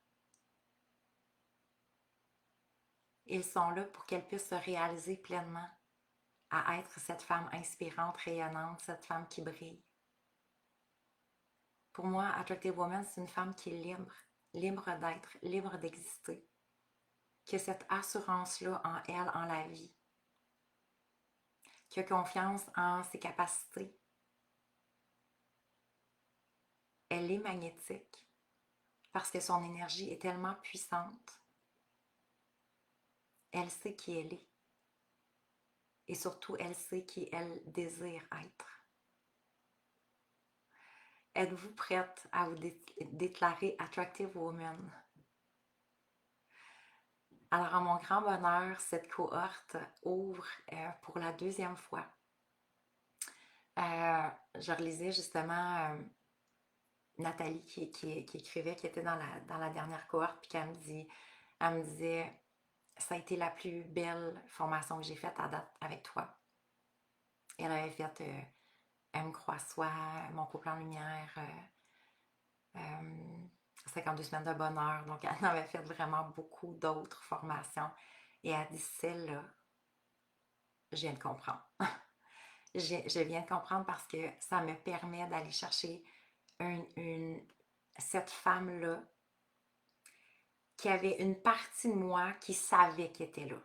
ils sont là pour qu'elle puisse se réaliser pleinement à être cette femme inspirante, rayonnante, cette femme qui brille. Pour moi, Attractive Woman, c'est une femme qui est libre, libre d'être, libre d'exister, qui a cette assurance-là en elle, en la vie, qui a confiance en ses capacités. Elle est magnétique parce que son énergie est tellement puissante. Elle sait qui elle est. Et surtout, elle sait qui elle désire être. Êtes-vous prête à vous déclarer Attractive Woman? Alors, à mon grand bonheur, cette cohorte ouvre pour la deuxième fois. Je relisais justement Nathalie qui écrivait, qui était dans la dernière cohorte, puis elle me disait, ça a été la plus belle formation que j'ai faite à date avec toi. Elle avait fait Elle me croit soi, mon couple en lumière, 52 semaines de bonheur. Donc, elle en avait fait vraiment beaucoup d'autres formations. Et elle dit, celle-là, je viens de comprendre. Je viens de comprendre parce que ça me permet d'aller chercher cette femme-là qui avait une partie de moi qui savait qu'elle était là.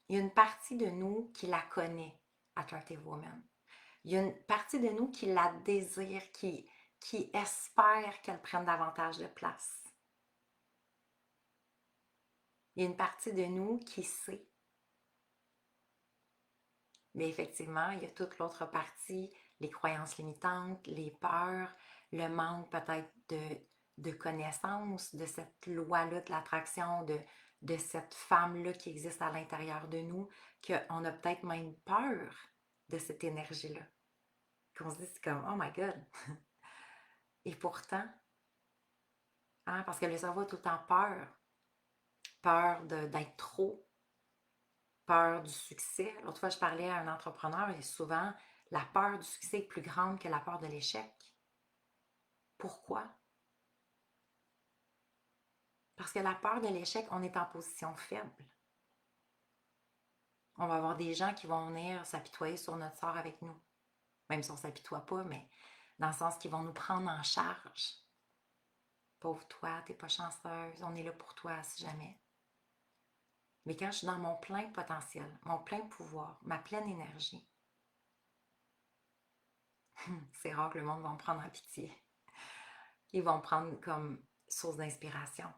Il y a une partie de nous qui la connaît, Attractive Woman. Il y a une partie de nous qui la désire, qui espère qu'elle prenne davantage de place. Il y a une partie de nous qui sait. Mais effectivement, il y a toute l'autre partie, les croyances limitantes, les peurs, le manque peut-être de connaissance de cette loi-là de l'attraction, de cette femme-là qui existe à l'intérieur de nous, qu'on a peut-être même peur de cette énergie-là. Qu'on se dit, c'est comme, oh my God! Et pourtant, hein, parce que le cerveau a tout le temps peur. Peur d'être trop, peur du succès. L'autre fois, je parlais à un entrepreneur et souvent, la peur du succès est plus grande que la peur de l'échec. Pourquoi? Parce que la peur de l'échec, on est en position faible. On va avoir des gens qui vont venir s'apitoyer sur notre sort avec nous. Même si on ne s'apitoie pas, mais dans le sens qu'ils vont nous prendre en charge. Pauvre toi, t'es pas chanceuse, on est là pour toi si jamais. Mais quand je suis dans mon plein potentiel, mon plein pouvoir, ma pleine énergie, c'est rare que le monde va me prendre en pitié. Ils vont me prendre comme source d'inspiration.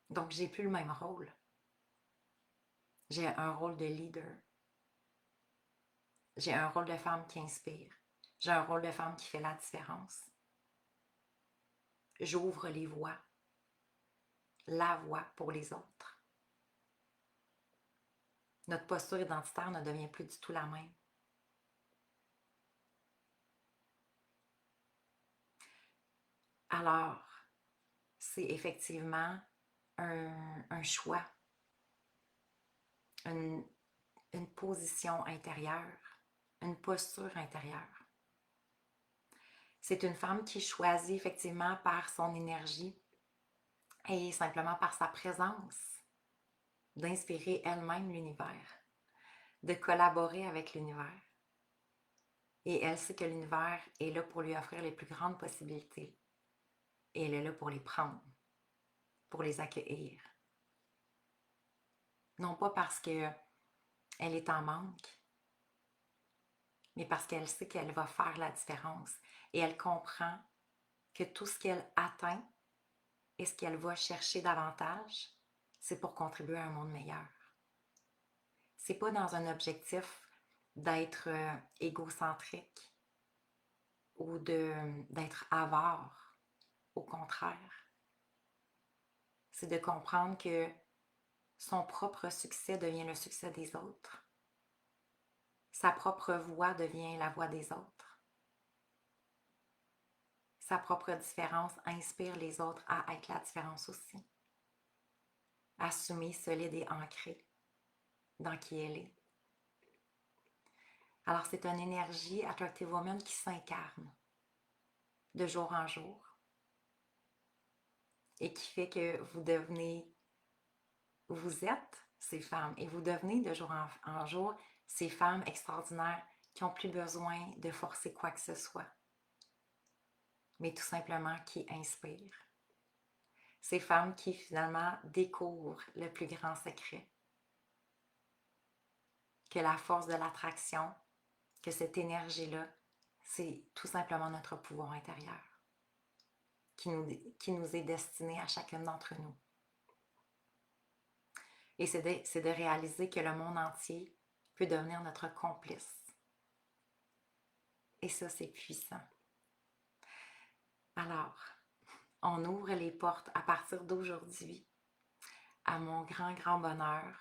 Donc, j'ai plus le même rôle. J'ai un rôle de leader. J'ai un rôle de femme qui inspire. J'ai un rôle de femme qui fait la différence. J'ouvre les voies. La voie pour les autres. Notre posture identitaire ne devient plus du tout la même. Alors, c'est effectivement un choix, une position intérieure, une posture intérieure. C'est une femme qui choisit effectivement par son énergie et simplement par sa présence d'inspirer elle-même l'univers, de collaborer avec l'univers. Et elle sait que l'univers est là pour lui offrir les plus grandes possibilités. Et elle est là pour les prendre, pour les accueillir. Non pas parce qu'elle est en manque, mais parce qu'elle sait qu'elle va faire la différence. Et elle comprend que tout ce qu'elle atteint et ce qu'elle va chercher davantage, c'est pour contribuer à un monde meilleur. C'est pas dans un objectif d'être égocentrique ou d'être avare. Au contraire. C'est de comprendre que son propre succès devient le succès des autres. Sa propre voix devient la voix des autres. Sa propre différence inspire les autres à être la différence aussi. assumée, solide et ancrée dans qui elle est. Alors, c'est une énergie Attractive Woman qui s'incarne de jour en jour et qui fait que vous êtes ces femmes et vous devenez de jour en jour ces femmes extraordinaires qui n'ont plus besoin de forcer quoi que ce soit, mais tout simplement qui inspirent. Ces femmes qui finalement découvrent le plus grand secret, que la force de l'attraction, que cette énergie-là, c'est tout simplement notre pouvoir intérieur qui nous est destiné à chacune d'entre nous. Et c'est de réaliser que le monde entier peut devenir notre complice. Et ça, c'est puissant. Alors, on ouvre les portes à partir d'aujourd'hui. À mon grand, grand bonheur,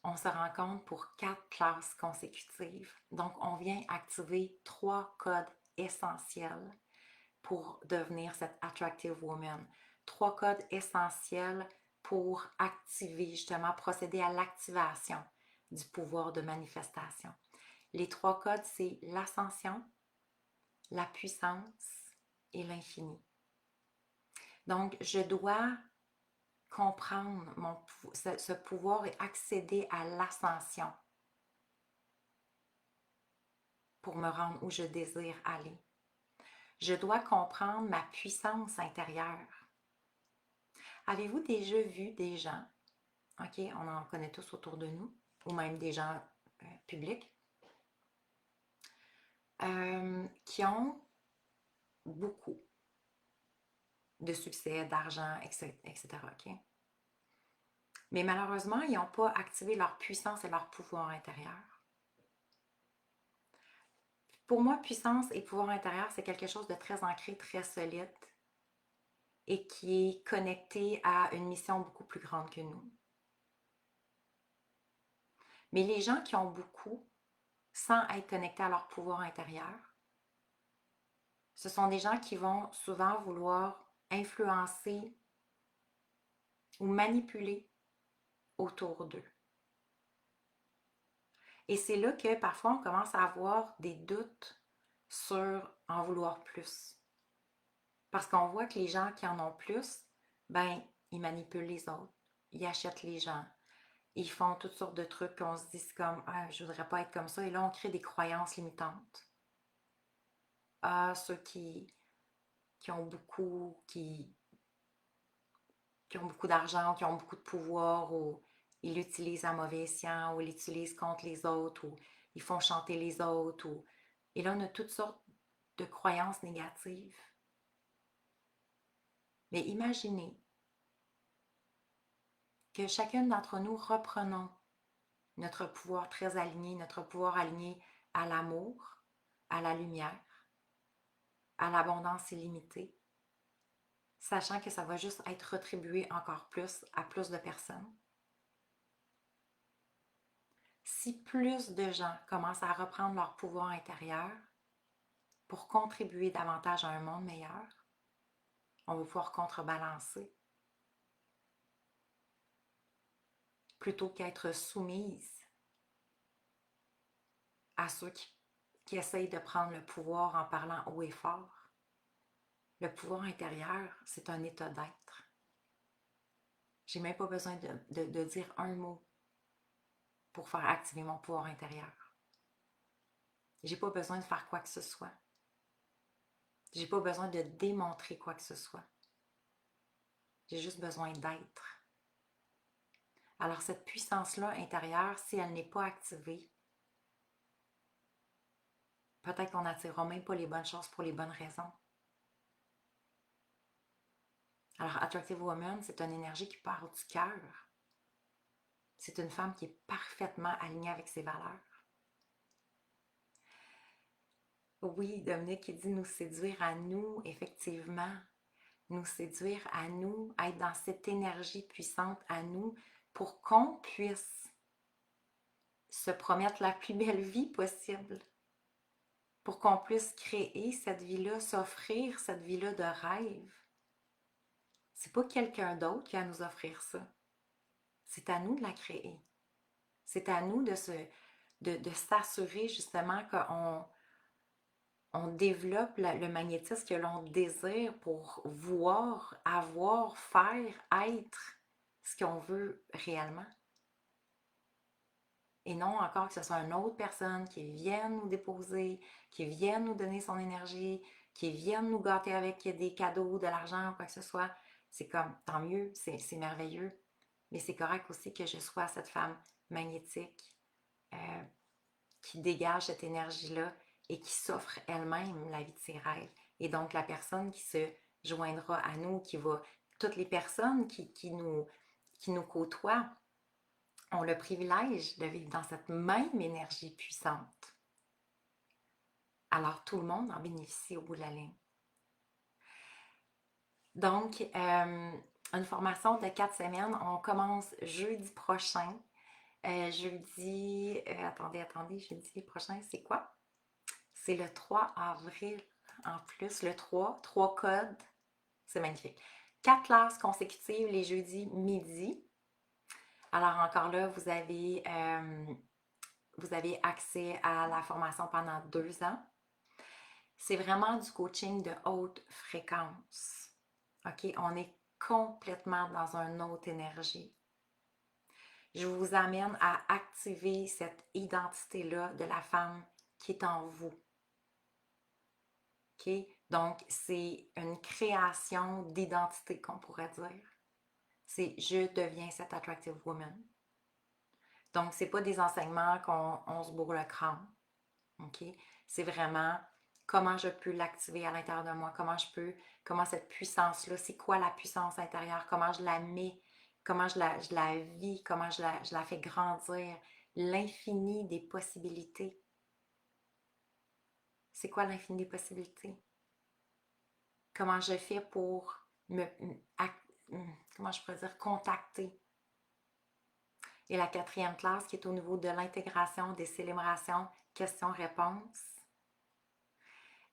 on se rencontre pour 4 classes consécutives. Donc, on vient activer 3 codes essentiels pour devenir cette Attractive Woman. 3 codes essentiels pour activer, justement, procéder à l'activation du pouvoir de manifestation. Les 3 codes, c'est l'ascension, la puissance et l'infini. Donc, je dois comprendre ce pouvoir et accéder à l'ascension pour me rendre où je désire aller. Je dois comprendre ma puissance intérieure. Avez-vous déjà vu des gens, ok, on en connaît tous autour de nous, ou même des gens publics, qui ont beaucoup de succès, d'argent, etc. ok? Mais malheureusement, ils n'ont pas activé leur puissance et leur pouvoir intérieur. Pour moi, puissance et pouvoir intérieur, c'est quelque chose de très ancré, très solide et qui est connecté à une mission beaucoup plus grande que nous. Mais les gens qui ont beaucoup, sans être connectés à leur pouvoir intérieur, ce sont des gens qui vont souvent vouloir influencer ou manipuler autour d'eux. Et c'est là que parfois on commence à avoir des doutes sur en vouloir plus. Parce qu'on voit que les gens qui en ont plus, ben, ils manipulent les autres, ils achètent les gens, ils font toutes sortes de trucs qu'on se dit comme ah, je voudrais pas être comme ça. Et là, on crée des croyances limitantes. Ah, ceux qui ont beaucoup, qui ont beaucoup d'argent, qui ont beaucoup de pouvoir, ou ils l'utilisent à mauvais escient, ou ils l'utilisent contre les autres, ou ils font chanter les autres. Et là, on a toutes sortes de croyances négatives. Mais imaginez que chacune d'entre nous reprenons notre pouvoir très aligné, notre pouvoir aligné à l'amour, à la lumière, à l'abondance illimitée, sachant que ça va juste être retribué encore plus à plus de personnes. Si plus de gens commencent à reprendre leur pouvoir intérieur pour contribuer davantage à un monde meilleur, on va pouvoir contrebalancer plutôt qu'être soumise à ceux qui essayent de prendre le pouvoir en parlant haut et fort. Le pouvoir intérieur, c'est un état d'être. J'ai même pas besoin de dire un mot pour faire activer mon pouvoir intérieur. J'ai pas besoin de faire quoi que ce soit. J'ai pas besoin de démontrer quoi que ce soit. J'ai juste besoin d'être. Alors cette puissance-là intérieure, si elle n'est pas activée, peut-être qu'on n'attirera même pas les bonnes choses pour les bonnes raisons. Alors Attractive Woman, c'est une énergie qui part du cœur. C'est une femme qui est parfaitement alignée avec ses valeurs. Oui, Dominique qui dit nous séduire à nous, effectivement. Nous séduire à nous, être dans cette énergie puissante à nous pour qu'on puisse se promettre la plus belle vie possible. Pour qu'on puisse créer cette vie-là, s'offrir cette vie-là de rêve. C'est pas quelqu'un d'autre qui va nous offrir ça. C'est à nous de la créer. C'est à nous de s'assurer justement qu'on on développe le magnétisme que l'on désire pour voir, avoir, faire, être ce qu'on veut réellement. Et non encore que ce soit une autre personne qui vienne nous déposer, qui vienne nous donner son énergie, qui vienne nous gâter avec des cadeaux, de l'argent, quoi que ce soit. C'est comme, tant mieux, c'est merveilleux. Mais c'est correct aussi que je sois cette femme magnétique euh, qui dégage cette énergie-là et qui s'offre elle-même la vie de ses rêves. Et donc, la personne qui se joindra à nous, toutes les personnes qui nous côtoient, ont le privilège de vivre dans cette même énergie puissante. Alors, tout le monde en bénéficie au bout de la ligne. Donc, une formation de 4 semaines, on commence jeudi prochain. Jeudi prochain, c'est quoi? C'est le 3 avril en plus, le 3 codes, c'est magnifique. 4 classes consécutives les jeudis midi. Alors encore là, vous avez accès à la formation pendant 2 ans. C'est vraiment du coaching de haute fréquence. OK? On est complètement dans une autre énergie. Je vous amène à activer cette identité-là de la femme qui est en vous. OK? Donc, c'est une création d'identité qu'on pourrait dire. C'est je deviens cette attractive woman. Donc, c'est pas des enseignements qu'on se bourre le crâne. OK? C'est vraiment comment je peux l'activer à l'intérieur de moi, comment cette puissance-là, c'est quoi la puissance intérieure, comment je la mets, comment je la vis, comment je la fais grandir, l'infini des possibilités. C'est quoi l'infini des possibilités? Comment je fais pour comment je pourrais dire, contacter. Et la 4e classe qui est au niveau de l'intégration des célébrations, questions-réponses.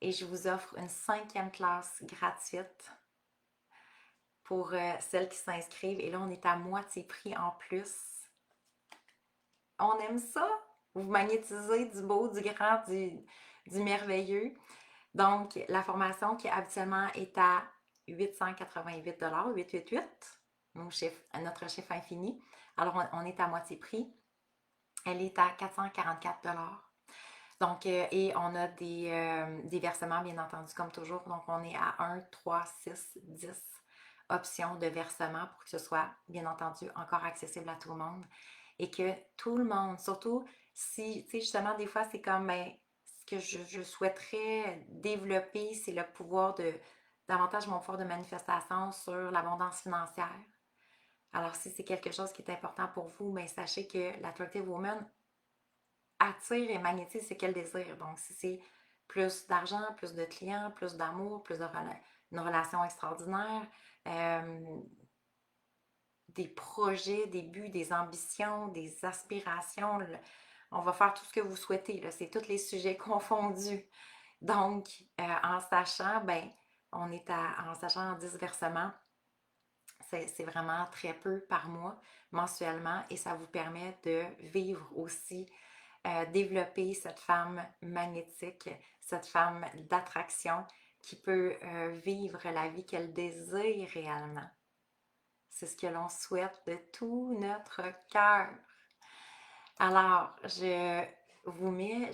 Et je vous offre une 5e classe gratuite pour celles qui s'inscrivent. Et là, on est à moitié prix en plus. On aime ça. Vous magnétisez du beau, du grand, du merveilleux. Donc, la formation qui habituellement est à 888 888, notre chiffre infini. Alors, on est à moitié prix. Elle est à 444 Donc, et on a des versements, bien entendu, comme toujours. Donc, on est à 1, 3, 6, 10 options de versement pour que ce soit, bien entendu, encore accessible à tout le monde. Et que tout le monde, surtout si, tu sais, justement, des fois, c'est comme, ben, ce que je souhaiterais développer, c'est le pouvoir davantage mon pouvoir de manifestation sur l'abondance financière. Alors, si c'est quelque chose qui est important pour vous, ben, sachez que l'Attractive Woman attire et magnétise ce qu'elle désire. Donc, si c'est plus d'argent, plus de clients, plus d'amour, une relation extraordinaire, des projets, des buts, des ambitions, des aspirations, on va faire tout ce que vous souhaitez. C'est tous les sujets confondus. Donc, en sachant, ben, en sachant 10 versements, c'est vraiment très peu par mois, mensuellement, et ça vous permet de vivre aussi développer cette femme magnétique, cette femme d'attraction qui peut vivre la vie qu'elle désire réellement. C'est ce que l'on souhaite de tout notre cœur. Alors, je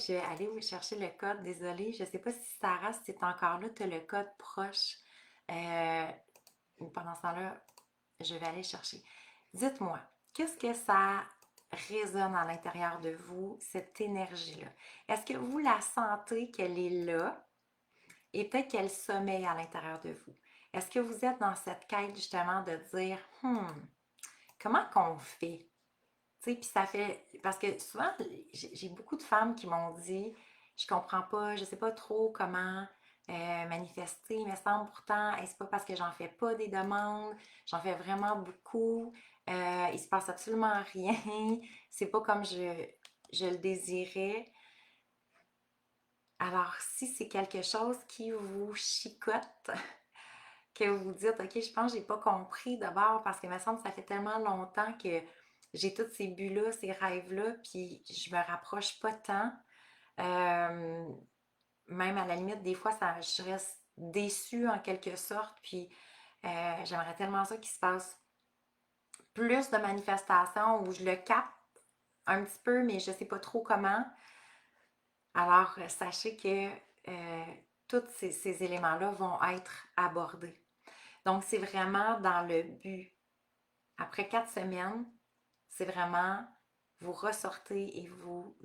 vais aller vous chercher le code. Désolée, je ne sais pas si Sarah, si tu es encore là, tu as le code proche. Pendant ce temps-là, je vais aller chercher. Dites-moi, qu'est-ce que ça résonne à l'intérieur de vous, cette énergie-là? Est-ce que vous la sentez qu'elle est là et peut-être qu'elle sommeille à l'intérieur de vous? Est-ce que vous êtes dans cette quête justement de dire, comment qu'on fait? Tu sais, puis ça fait, parce que souvent, j'ai beaucoup de femmes qui m'ont dit, je comprends pas, je sais pas trop comment manifester, il me semble pourtant, et c'est pas parce que j'en fais pas des demandes, j'en fais vraiment beaucoup, il se passe absolument rien, c'est pas comme je le désirais. Alors, si c'est quelque chose qui vous chicote, que vous vous dites, OK, je pense que j'ai pas compris d'abord, parce que il me semble que ça fait tellement longtemps que j'ai tous ces buts-là, ces rêves-là, puis je me rapproche pas tant. Euh, Même à la limite, des fois, je reste déçue en quelque sorte, puis j'aimerais tellement ça qu'il se passe plus de manifestations où je le capte un petit peu, mais je sais pas trop comment. Alors, sachez que euh, tous ces éléments-là vont être abordés. Donc, c'est vraiment dans le but. Après 4 semaines, c'est vraiment vous ressortez et vous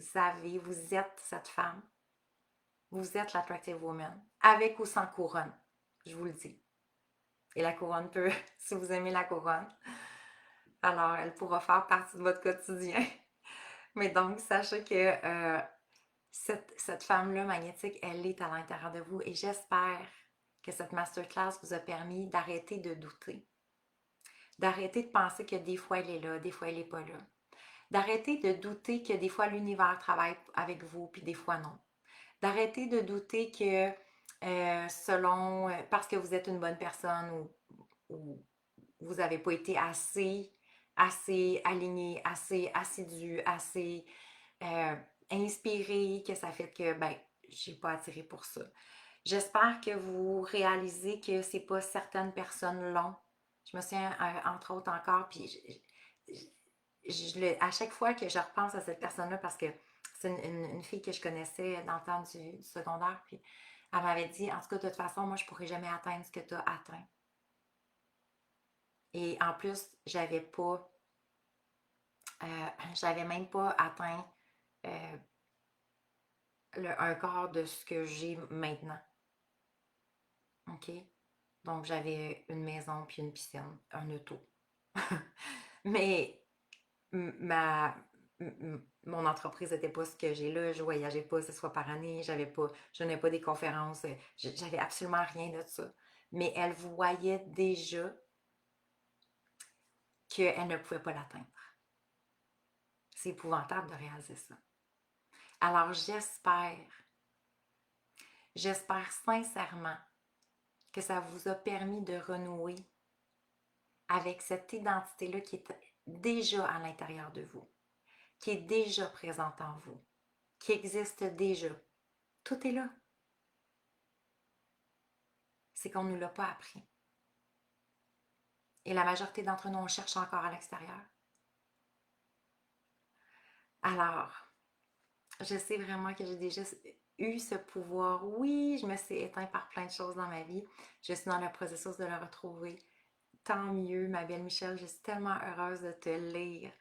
êtes cette femme. Vous êtes l'attractive woman. Avec ou sans couronne, je vous le dis. Et la couronne peut, si vous aimez la couronne, alors elle pourra faire partie de votre quotidien. Mais donc, sachez que cette femme-là magnétique, elle est à l'intérieur de vous et j'espère que cette masterclass vous a permis d'arrêter de douter, d'arrêter de penser que des fois elle est là, des fois elle n'est pas là, d'arrêter de douter que des fois l'univers travaille avec vous puis des fois non, d'arrêter de douter que parce que vous êtes une bonne personne ou vous n'avez pas été assez aligné, assez assidu, assez euh, inspiré, que ça fait que, ben, j'ai pas attiré pour ça. J'espère que vous réalisez que c'est pas certaines personnes longues. Je me souviens, entre autres encore, puis à chaque fois que je repense à cette personne-là, parce que c'est une fille que je connaissais dans le temps du secondaire, puis elle m'avait dit, en tout cas, de toute façon, moi, je pourrais jamais atteindre ce que tu as atteint. Et en plus, j'avais même pas atteint euh, un quart de ce que j'ai maintenant. OK? Donc, j'avais une maison puis une piscine, un auto. Mais ma, mon entreprise n'était pas ce que j'ai là. Je voyageais pas 6 fois par année. Je n'avais pas des conférences. J'avais absolument rien de ça. Mais elle voyait déjà qu'elle ne pouvait pas l'atteindre. C'est épouvantable de réaliser ça. Alors, j'espère sincèrement que ça vous a permis de renouer avec cette identité-là qui est déjà à l'intérieur de vous, qui est déjà présente en vous, qui existe déjà. Tout est là. C'est qu'on ne nous l'a pas appris. Et la majorité d'entre nous, on cherche encore à l'extérieur. Alors, je sais vraiment que j'ai déjà eu ce pouvoir. Oui, je me suis éteinte par plein de choses dans ma vie. Je suis dans le processus de le retrouver. Tant mieux, ma belle Michel, je suis tellement heureuse de te lire.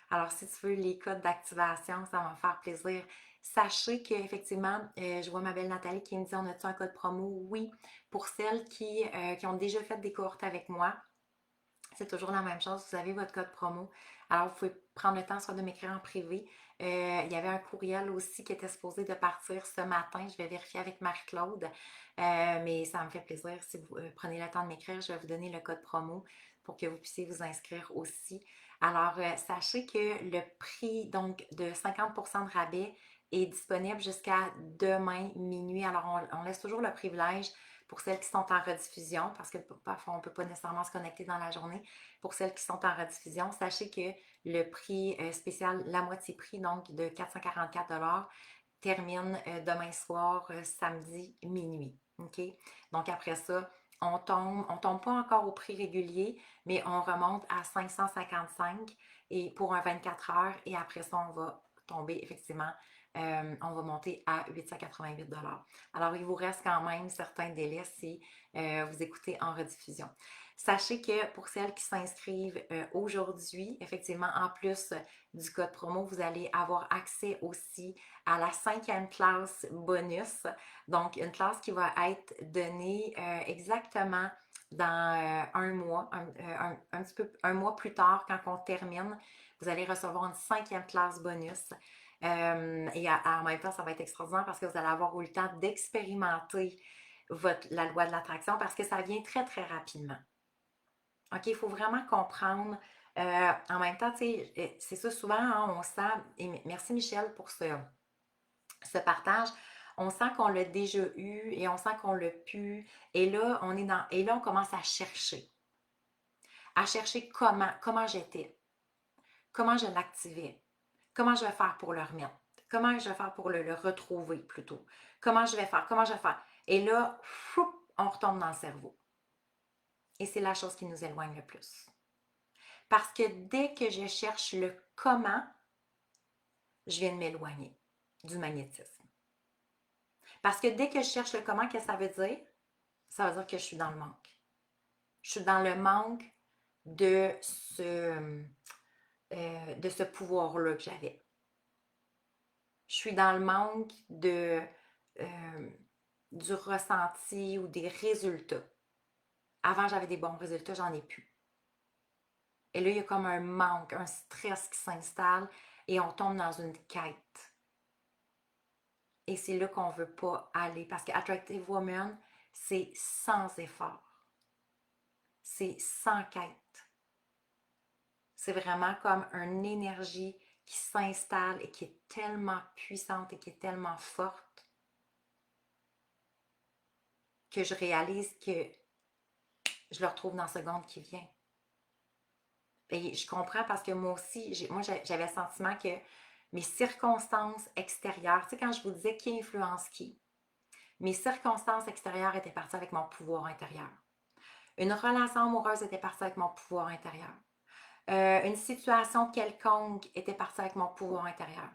Alors, si tu veux les codes d'activation, ça va me faire plaisir. Sachez qu'effectivement, je vois ma belle Nathalie qui me dit, on a-tu un code promo? Oui, pour celles qui ont déjà fait des cohortes avec moi, c'est toujours la même chose. Vous avez votre code promo. Alors, vous pouvez prendre le temps soit de m'écrire en privé. Il y avait un courriel aussi qui était supposé de partir ce matin. Je vais vérifier avec Marie-Claude. Mais ça me fait plaisir. Si vous prenez le temps de m'écrire, je vais vous donner le code promo pour que vous puissiez vous inscrire aussi. Alors, sachez que le prix donc de 50% de rabais est disponible jusqu'à demain minuit. Alors, on laisse toujours le privilège pour celles qui sont en rediffusion, parce que parfois on ne peut pas nécessairement se connecter dans la journée. Pour celles qui sont en rediffusion, sachez que le prix spécial, la moitié prix, donc de 444 termine demain soir, samedi minuit. OK? Donc après ça, on tombe pas encore au prix régulier, mais on remonte à 555 et pour un 24 heures et après ça, on va tomber effectivement, on va monter à 888 dollars. Alors, il vous reste quand même certains délais si vous écoutez en rediffusion. Sachez que pour celles qui s'inscrivent aujourd'hui, effectivement, en plus du code promo, vous allez avoir accès aussi à la 5e classe bonus. Donc, une classe qui va être donnée exactement dans un mois, un petit peu un mois plus tard, quand on termine, vous allez recevoir une 5e classe bonus. Et en même temps, ça va être extraordinaire parce que vous allez avoir eu le temps d'expérimenter la loi de l'attraction parce que ça vient très, très rapidement. OK, il faut vraiment comprendre. En même temps, tu sais, c'est ça souvent, hein, on sent, et merci Michel pour ce partage, on sent qu'on l'a déjà eu et on sent qu'on l'a pu. Et là, on commence à chercher comment j'étais. comment je l'activais? Comment je vais faire pour le remettre? Comment je vais faire pour le retrouver plutôt? Comment je vais faire? Comment je vais faire? Et là, fou, on retombe dans le cerveau. Et c'est la chose qui nous éloigne le plus. Parce que dès que je cherche le comment, je viens de m'éloigner du magnétisme. Parce que dès que je cherche le comment, qu'est-ce que ça veut dire? Ça veut dire que je suis dans le manque. Je suis dans le manque de ce pouvoir-là que j'avais. Je suis dans le manque du ressenti ou des résultats. Avant, j'avais des bons résultats, j'en ai plus. Et là, il y a comme un manque, un stress qui s'installe et on tombe dans une quête. Et c'est là qu'on ne veut pas aller parce que Attractive Woman, c'est sans effort. C'est sans quête. C'est vraiment comme une énergie qui s'installe et qui est tellement puissante et qui est tellement forte que je réalise que je le retrouve dans la seconde qui vient. Et je comprends parce que moi aussi, j'avais le sentiment que mes circonstances extérieures, tu sais, quand je vous disais qui influence qui, mes circonstances extérieures étaient parties avec mon pouvoir intérieur. Une relation amoureuse était partie avec mon pouvoir intérieur. Une situation quelconque était partie avec mon pouvoir intérieur.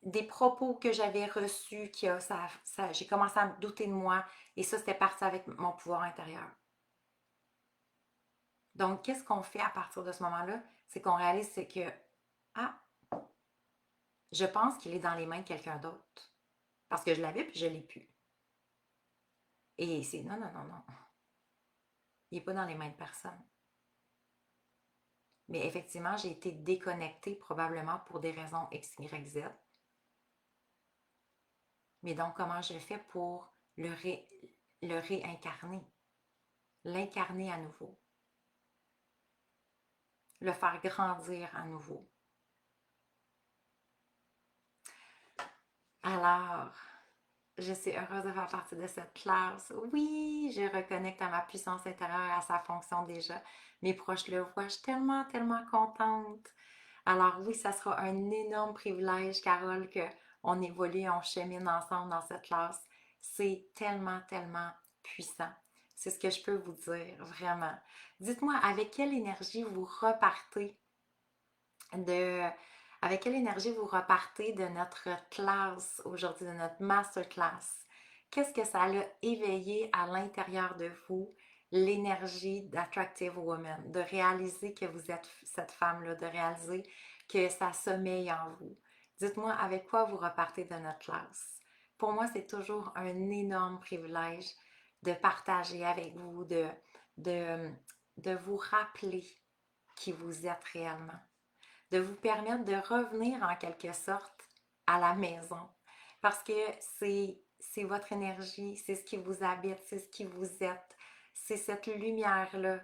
Des propos que j'avais reçus, j'ai commencé à me douter de moi et ça, c'était parti avec mon pouvoir intérieur. Donc, qu'est-ce qu'on fait à partir de ce moment-là? C'est qu'on réalise que, ah, je pense qu'il est dans les mains de quelqu'un d'autre. Parce que je l'avais puis je ne l'ai plus. Et c'est non, non, non, non. Il n'est pas dans les mains de personne. Mais effectivement, j'ai été déconnectée probablement pour des raisons X, Y, Z. Mais donc, comment je fais pour le réincarner? L'incarner à nouveau. Le faire grandir à nouveau. Alors, je suis heureuse de faire partie de cette classe. Oui, je reconnecte à ma puissance intérieure, à sa fonction déjà. Mes proches le voient. Je suis tellement, tellement contente. Alors oui, ça sera un énorme privilège, Carole, qu'on évolue, on chemine ensemble dans cette classe. C'est tellement, tellement puissant. C'est ce que je peux vous dire, vraiment. Dites-moi, avec quelle énergie vous repartez de avec quelle énergie vous repartez de notre classe aujourd'hui, de notre masterclass? Qu'est-ce que ça a éveillé à l'intérieur de vous, l'énergie d'Attractive Woman, de réaliser que vous êtes cette femme-là, de réaliser que ça sommeille en vous? Dites-moi avec quoi vous repartez de notre classe. Pour moi, c'est toujours un énorme privilège de partager avec vous, de, de vous rappeler qui vous êtes réellement, de vous permettre de revenir en quelque sorte à la maison. Parce que c'est votre énergie, c'est ce qui vous habite, c'est ce qui vous êtes. C'est cette lumière-là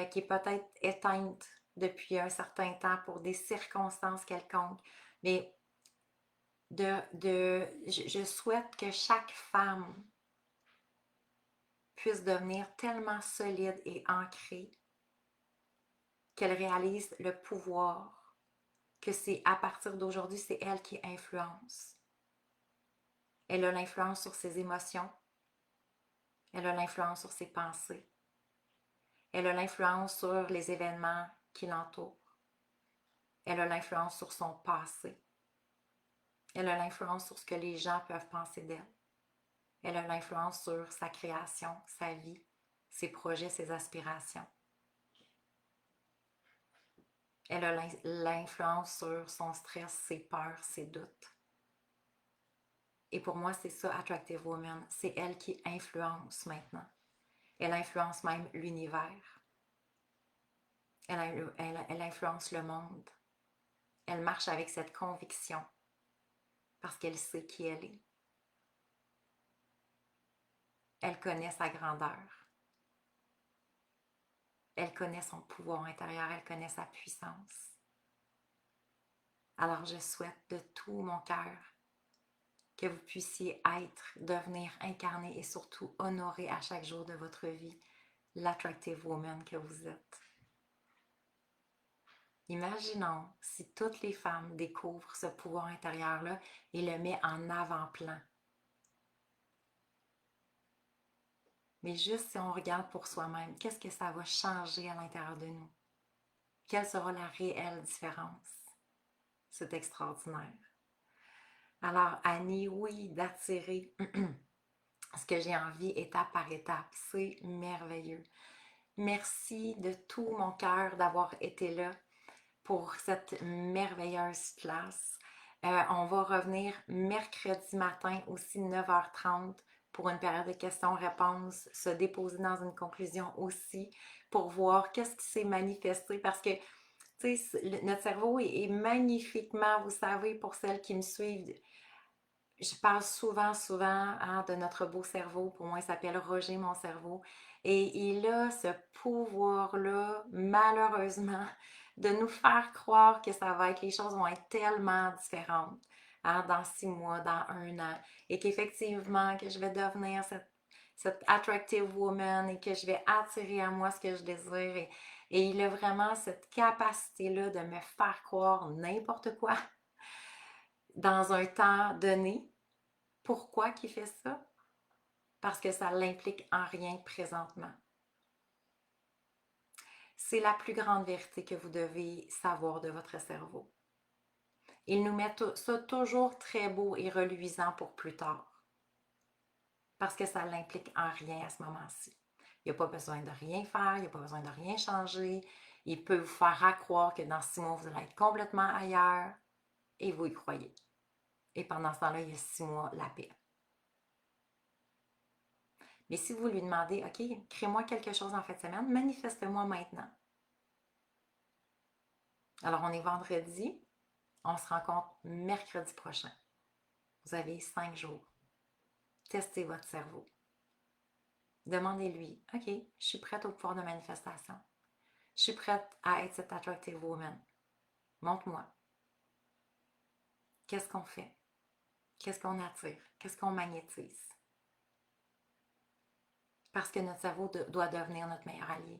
qui est peut-être éteinte depuis un certain temps pour des circonstances quelconques. Mais je souhaite que chaque femme puisse devenir tellement solide et ancrée qu'elle réalise le pouvoir que c'est à partir d'aujourd'hui, c'est elle qui influence. Elle a l'influence sur ses émotions. Elle a l'influence sur ses pensées. Elle a l'influence sur les événements qui l'entourent. Elle a l'influence sur son passé. Elle a l'influence sur ce que les gens peuvent penser d'elle. Elle a l'influence sur sa création, sa vie, ses projets, ses aspirations. Elle a l'influence sur son stress, ses peurs, ses doutes. Et pour moi, c'est ça, Attractive Woman. C'est elle qui influence maintenant. Elle influence même l'univers. Elle influence le monde. Elle marche avec cette conviction parce qu'elle sait qui elle est. Elle connaît sa grandeur. Elle connaît son pouvoir intérieur. Elle connaît sa puissance. Alors je souhaite de tout mon cœur que vous puissiez être, devenir incarné et surtout honorer à chaque jour de votre vie l'attractive woman que vous êtes. Imaginons si toutes les femmes découvrent ce pouvoir intérieur-là et le mettent en avant-plan. Mais juste si on regarde pour soi-même, qu'est-ce que ça va changer à l'intérieur de nous? Quelle sera la réelle différence? C'est extraordinaire. Alors, Annie, oui, d'attirer ce que j'ai envie étape par étape. C'est merveilleux. Merci de tout mon cœur d'avoir été là pour cette merveilleuse classe. On va revenir mercredi matin aussi 9h30 pour une période de questions-réponses, se déposer dans une conclusion aussi pour voir qu'est-ce qui s'est manifesté parce que notre cerveau est magnifiquement, vous savez, pour celles qui me suivent, je parle souvent hein, de notre beau cerveau. Pour moi, il s'appelle Roger, mon cerveau. Et il a ce pouvoir-là, malheureusement, de nous faire croire que ça va être, les choses vont être tellement différentes hein, dans 6 mois, dans un an. Et qu'effectivement, que je vais devenir cette attractive woman et que je vais attirer à moi ce que je désire. Et il a vraiment cette capacité-là de me faire croire n'importe quoi dans un temps donné. Pourquoi qu'il fait ça? Parce que ça l'implique en rien présentement. C'est la plus grande vérité que vous devez savoir de votre cerveau. Il nous met ça toujours très beau et reluisant pour plus tard. Parce que ça l'implique en rien à ce moment-ci. Il n'y a pas besoin de rien faire, il n'y a pas besoin de rien changer. Il peut vous faire croire que dans 6 mois, vous allez être complètement ailleurs et vous y croyez. Et pendant ce temps-là, il y a 6 mois, la paix. Mais si vous lui demandez, OK, crée-moi quelque chose en fin de semaine, manifeste-moi maintenant. Alors, on est vendredi, on se rencontre mercredi prochain. Vous avez 5 jours. Testez votre cerveau. Demandez-lui, OK, je suis prête au pouvoir de manifestation. Je suis prête à être cette attractive woman. Montre-moi. Qu'est-ce qu'on fait? Qu'est-ce qu'on attire? Qu'est-ce qu'on magnétise? Parce que notre cerveau doit devenir notre meilleur allié.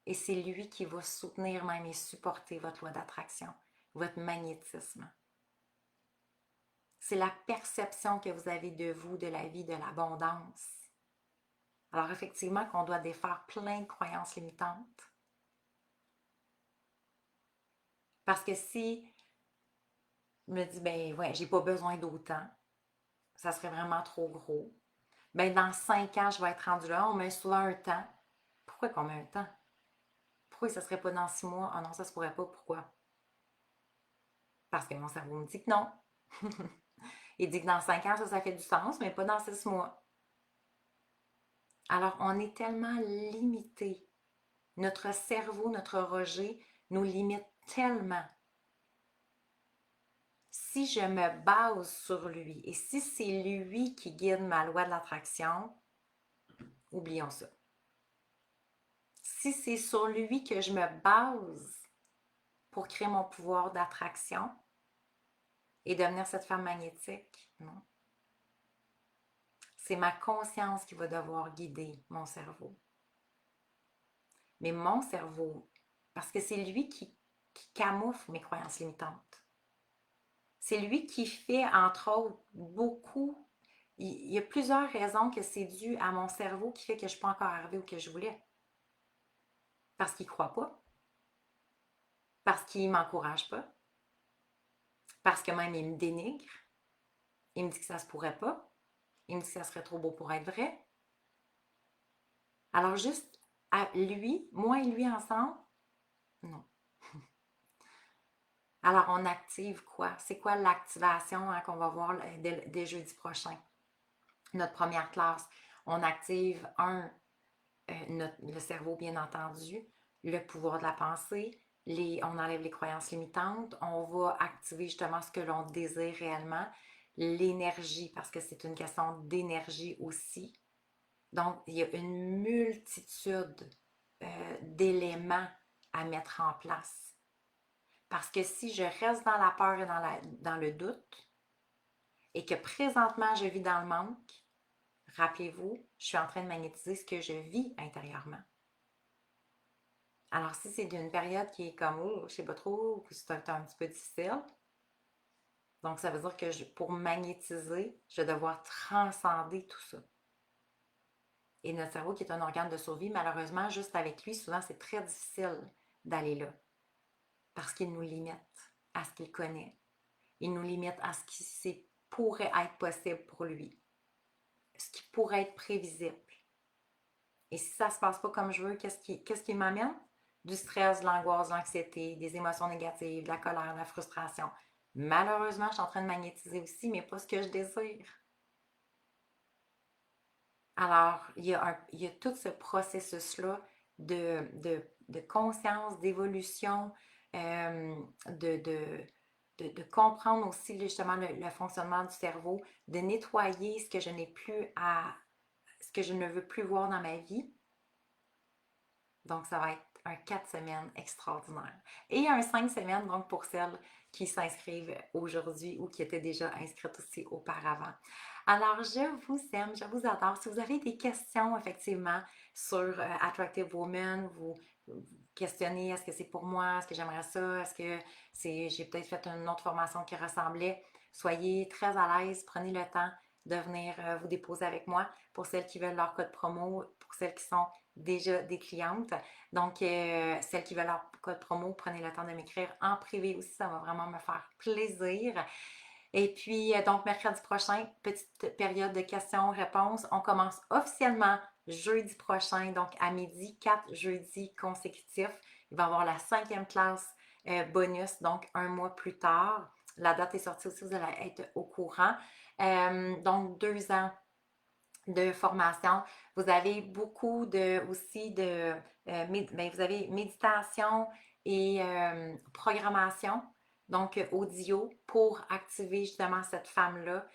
Et c'est lui qui va soutenir même et supporter votre loi d'attraction, votre magnétisme. C'est la perception que vous avez de vous, de la vie, de l'abondance. Alors effectivement qu'on doit défaire plein de croyances limitantes. Parce que si je me dis, ben ouais, j'ai pas besoin d'autant, ça serait vraiment trop gros. Ben dans 5 ans, je vais être rendu là, on met souvent un temps. Pourquoi qu'on met un temps? Pourquoi ça serait pas dans 6 mois? Ah non, ça se pourrait pas. Pourquoi? Parce que mon cerveau me dit que non. Il dit que dans 5 ans, ça fait du sens, mais pas dans 6 mois. Alors, on est tellement limité. Notre cerveau, notre Roger, nous limite tellement. Si je me base sur lui et si c'est lui qui guide ma loi de l'attraction, oublions ça. Si c'est sur lui que je me base pour créer mon pouvoir d'attraction et devenir cette femme magnétique, non. C'est ma conscience qui va devoir guider mon cerveau. Mais mon cerveau, parce que c'est lui qui camoufle mes croyances limitantes. C'est lui qui fait, entre autres, beaucoup. Il y a plusieurs raisons que c'est dû à mon cerveau qui fait que je ne suis pas encore arrivée où que je voulais. Parce qu'il ne croit pas. Parce qu'il ne m'encourage pas. Parce que même il me dénigre. Il me dit que ça ne se pourrait pas. Il me dit que ça serait trop beau pour être vrai. Alors juste à lui, moi et lui ensemble, non. Alors on active quoi? C'est quoi l'activation hein, qu'on va voir dès jeudi prochain? Notre première classe. On active le cerveau, bien entendu, le pouvoir de la pensée, on enlève les croyances limitantes, on va activer justement ce que l'on désire réellement, l'énergie, parce que c'est une question d'énergie aussi. Donc, il y a une multitude d'éléments à mettre en place. Parce que si je reste dans la peur et dans le doute, et que présentement je vis dans le manque, rappelez-vous, je suis en train de magnétiser ce que je vis intérieurement. Alors, si c'est d'une période qui est comme, oh, je sais pas trop, ou que c'est un petit peu difficile, donc ça veut dire que pour magnétiser, je vais devoir transcender tout ça. Et notre cerveau, qui est un organe de survie, malheureusement, juste avec lui, souvent, c'est très difficile d'aller là parce qu'il nous limite à ce qu'il connaît. Il nous limite à ce qui pourrait être possible pour lui, ce qui pourrait être prévisible. Et si ça ne se passe pas comme je veux, qu'est-ce qui m'amène? Du stress, de l'angoisse, de l'anxiété, des émotions négatives, de la colère, de la frustration. Malheureusement, je suis en train de magnétiser aussi, mais pas ce que je désire. Alors, il y a tout ce processus-là de conscience, d'évolution, euh, de, de, de comprendre aussi justement le fonctionnement du cerveau, de nettoyer ce que je ne veux plus voir dans ma vie. Donc, ça va être un 4 semaines extraordinaire. Et un 5 semaines, donc, pour celles qui s'inscrivent aujourd'hui ou qui étaient déjà inscrites aussi auparavant. Alors, je vous aime, je vous adore. Si vous avez des questions, effectivement, sur Attractive Woman, vous questionnez, est-ce que c'est pour moi, est-ce que j'aimerais ça, est-ce que j'ai peut-être fait une autre formation qui ressemblait, soyez très à l'aise, prenez le temps de venir vous déposer avec moi pour celles qui veulent leur code promo, pour celles qui sont déjà des clientes. Donc, celles qui veulent leur code promo, prenez le temps de m'écrire en privé aussi, ça va vraiment me faire plaisir. Et puis, donc, mercredi prochain, petite période de questions-réponses. On commence officiellement jeudi prochain, donc à midi, 4 jeudis consécutifs. Il va y avoir la 5e classe bonus, donc un mois plus tard. La date est sortie aussi, vous allez être au courant. Donc, 2 ans de formation. Vous avez beaucoup aussi de, vous avez méditation et programmation, donc audio, pour activer justement cette femme-là,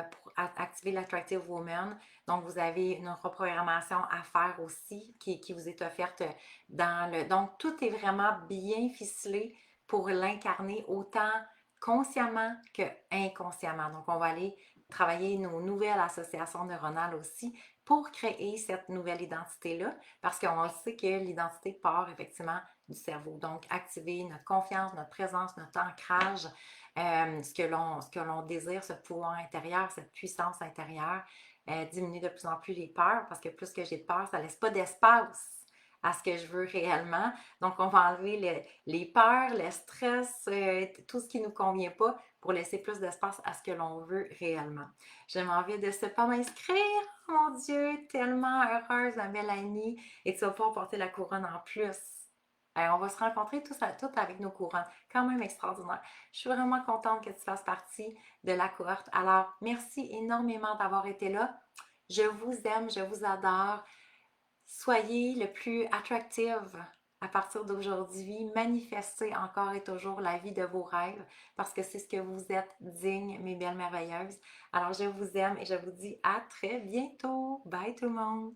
pour activer l'Attractive Woman. Donc, vous avez une reprogrammation à faire aussi qui vous est offerte dans le... Donc, tout est vraiment bien ficelé pour l'incarner autant consciemment que inconsciemment. Donc, on va aller travailler nos nouvelles associations neuronales aussi pour créer cette nouvelle identité-là, parce qu'on le sait que l'identité part effectivement du cerveau. Donc, activer notre confiance, notre présence, notre ancrage, ce que l'on désire, ce pouvoir intérieur, cette puissance intérieure, diminuer de plus en plus les peurs, parce que plus que j'ai de peur, ça ne laisse pas d'espace à ce que je veux réellement. Donc, on va enlever les peurs, le stress, tout ce qui ne nous convient pas pour laisser plus d'espace à ce que l'on veut réellement. J'ai envie de se pas m'inscrire. Oh mon Dieu, tellement heureuse, ma Mélanie. Et tu vas pouvoir porter la couronne en plus. On va se rencontrer tous avec nos couronnes. Quand même extraordinaire. Je suis vraiment contente que tu fasses partie de la cohorte. Alors, merci énormément d'avoir été là. Je vous aime, je vous adore. Soyez le plus attractive à partir d'aujourd'hui. Manifestez encore et toujours la vie de vos rêves parce que c'est ce que vous êtes digne, mes belles merveilleuses. Alors, je vous aime et je vous dis à très bientôt. Bye tout le monde!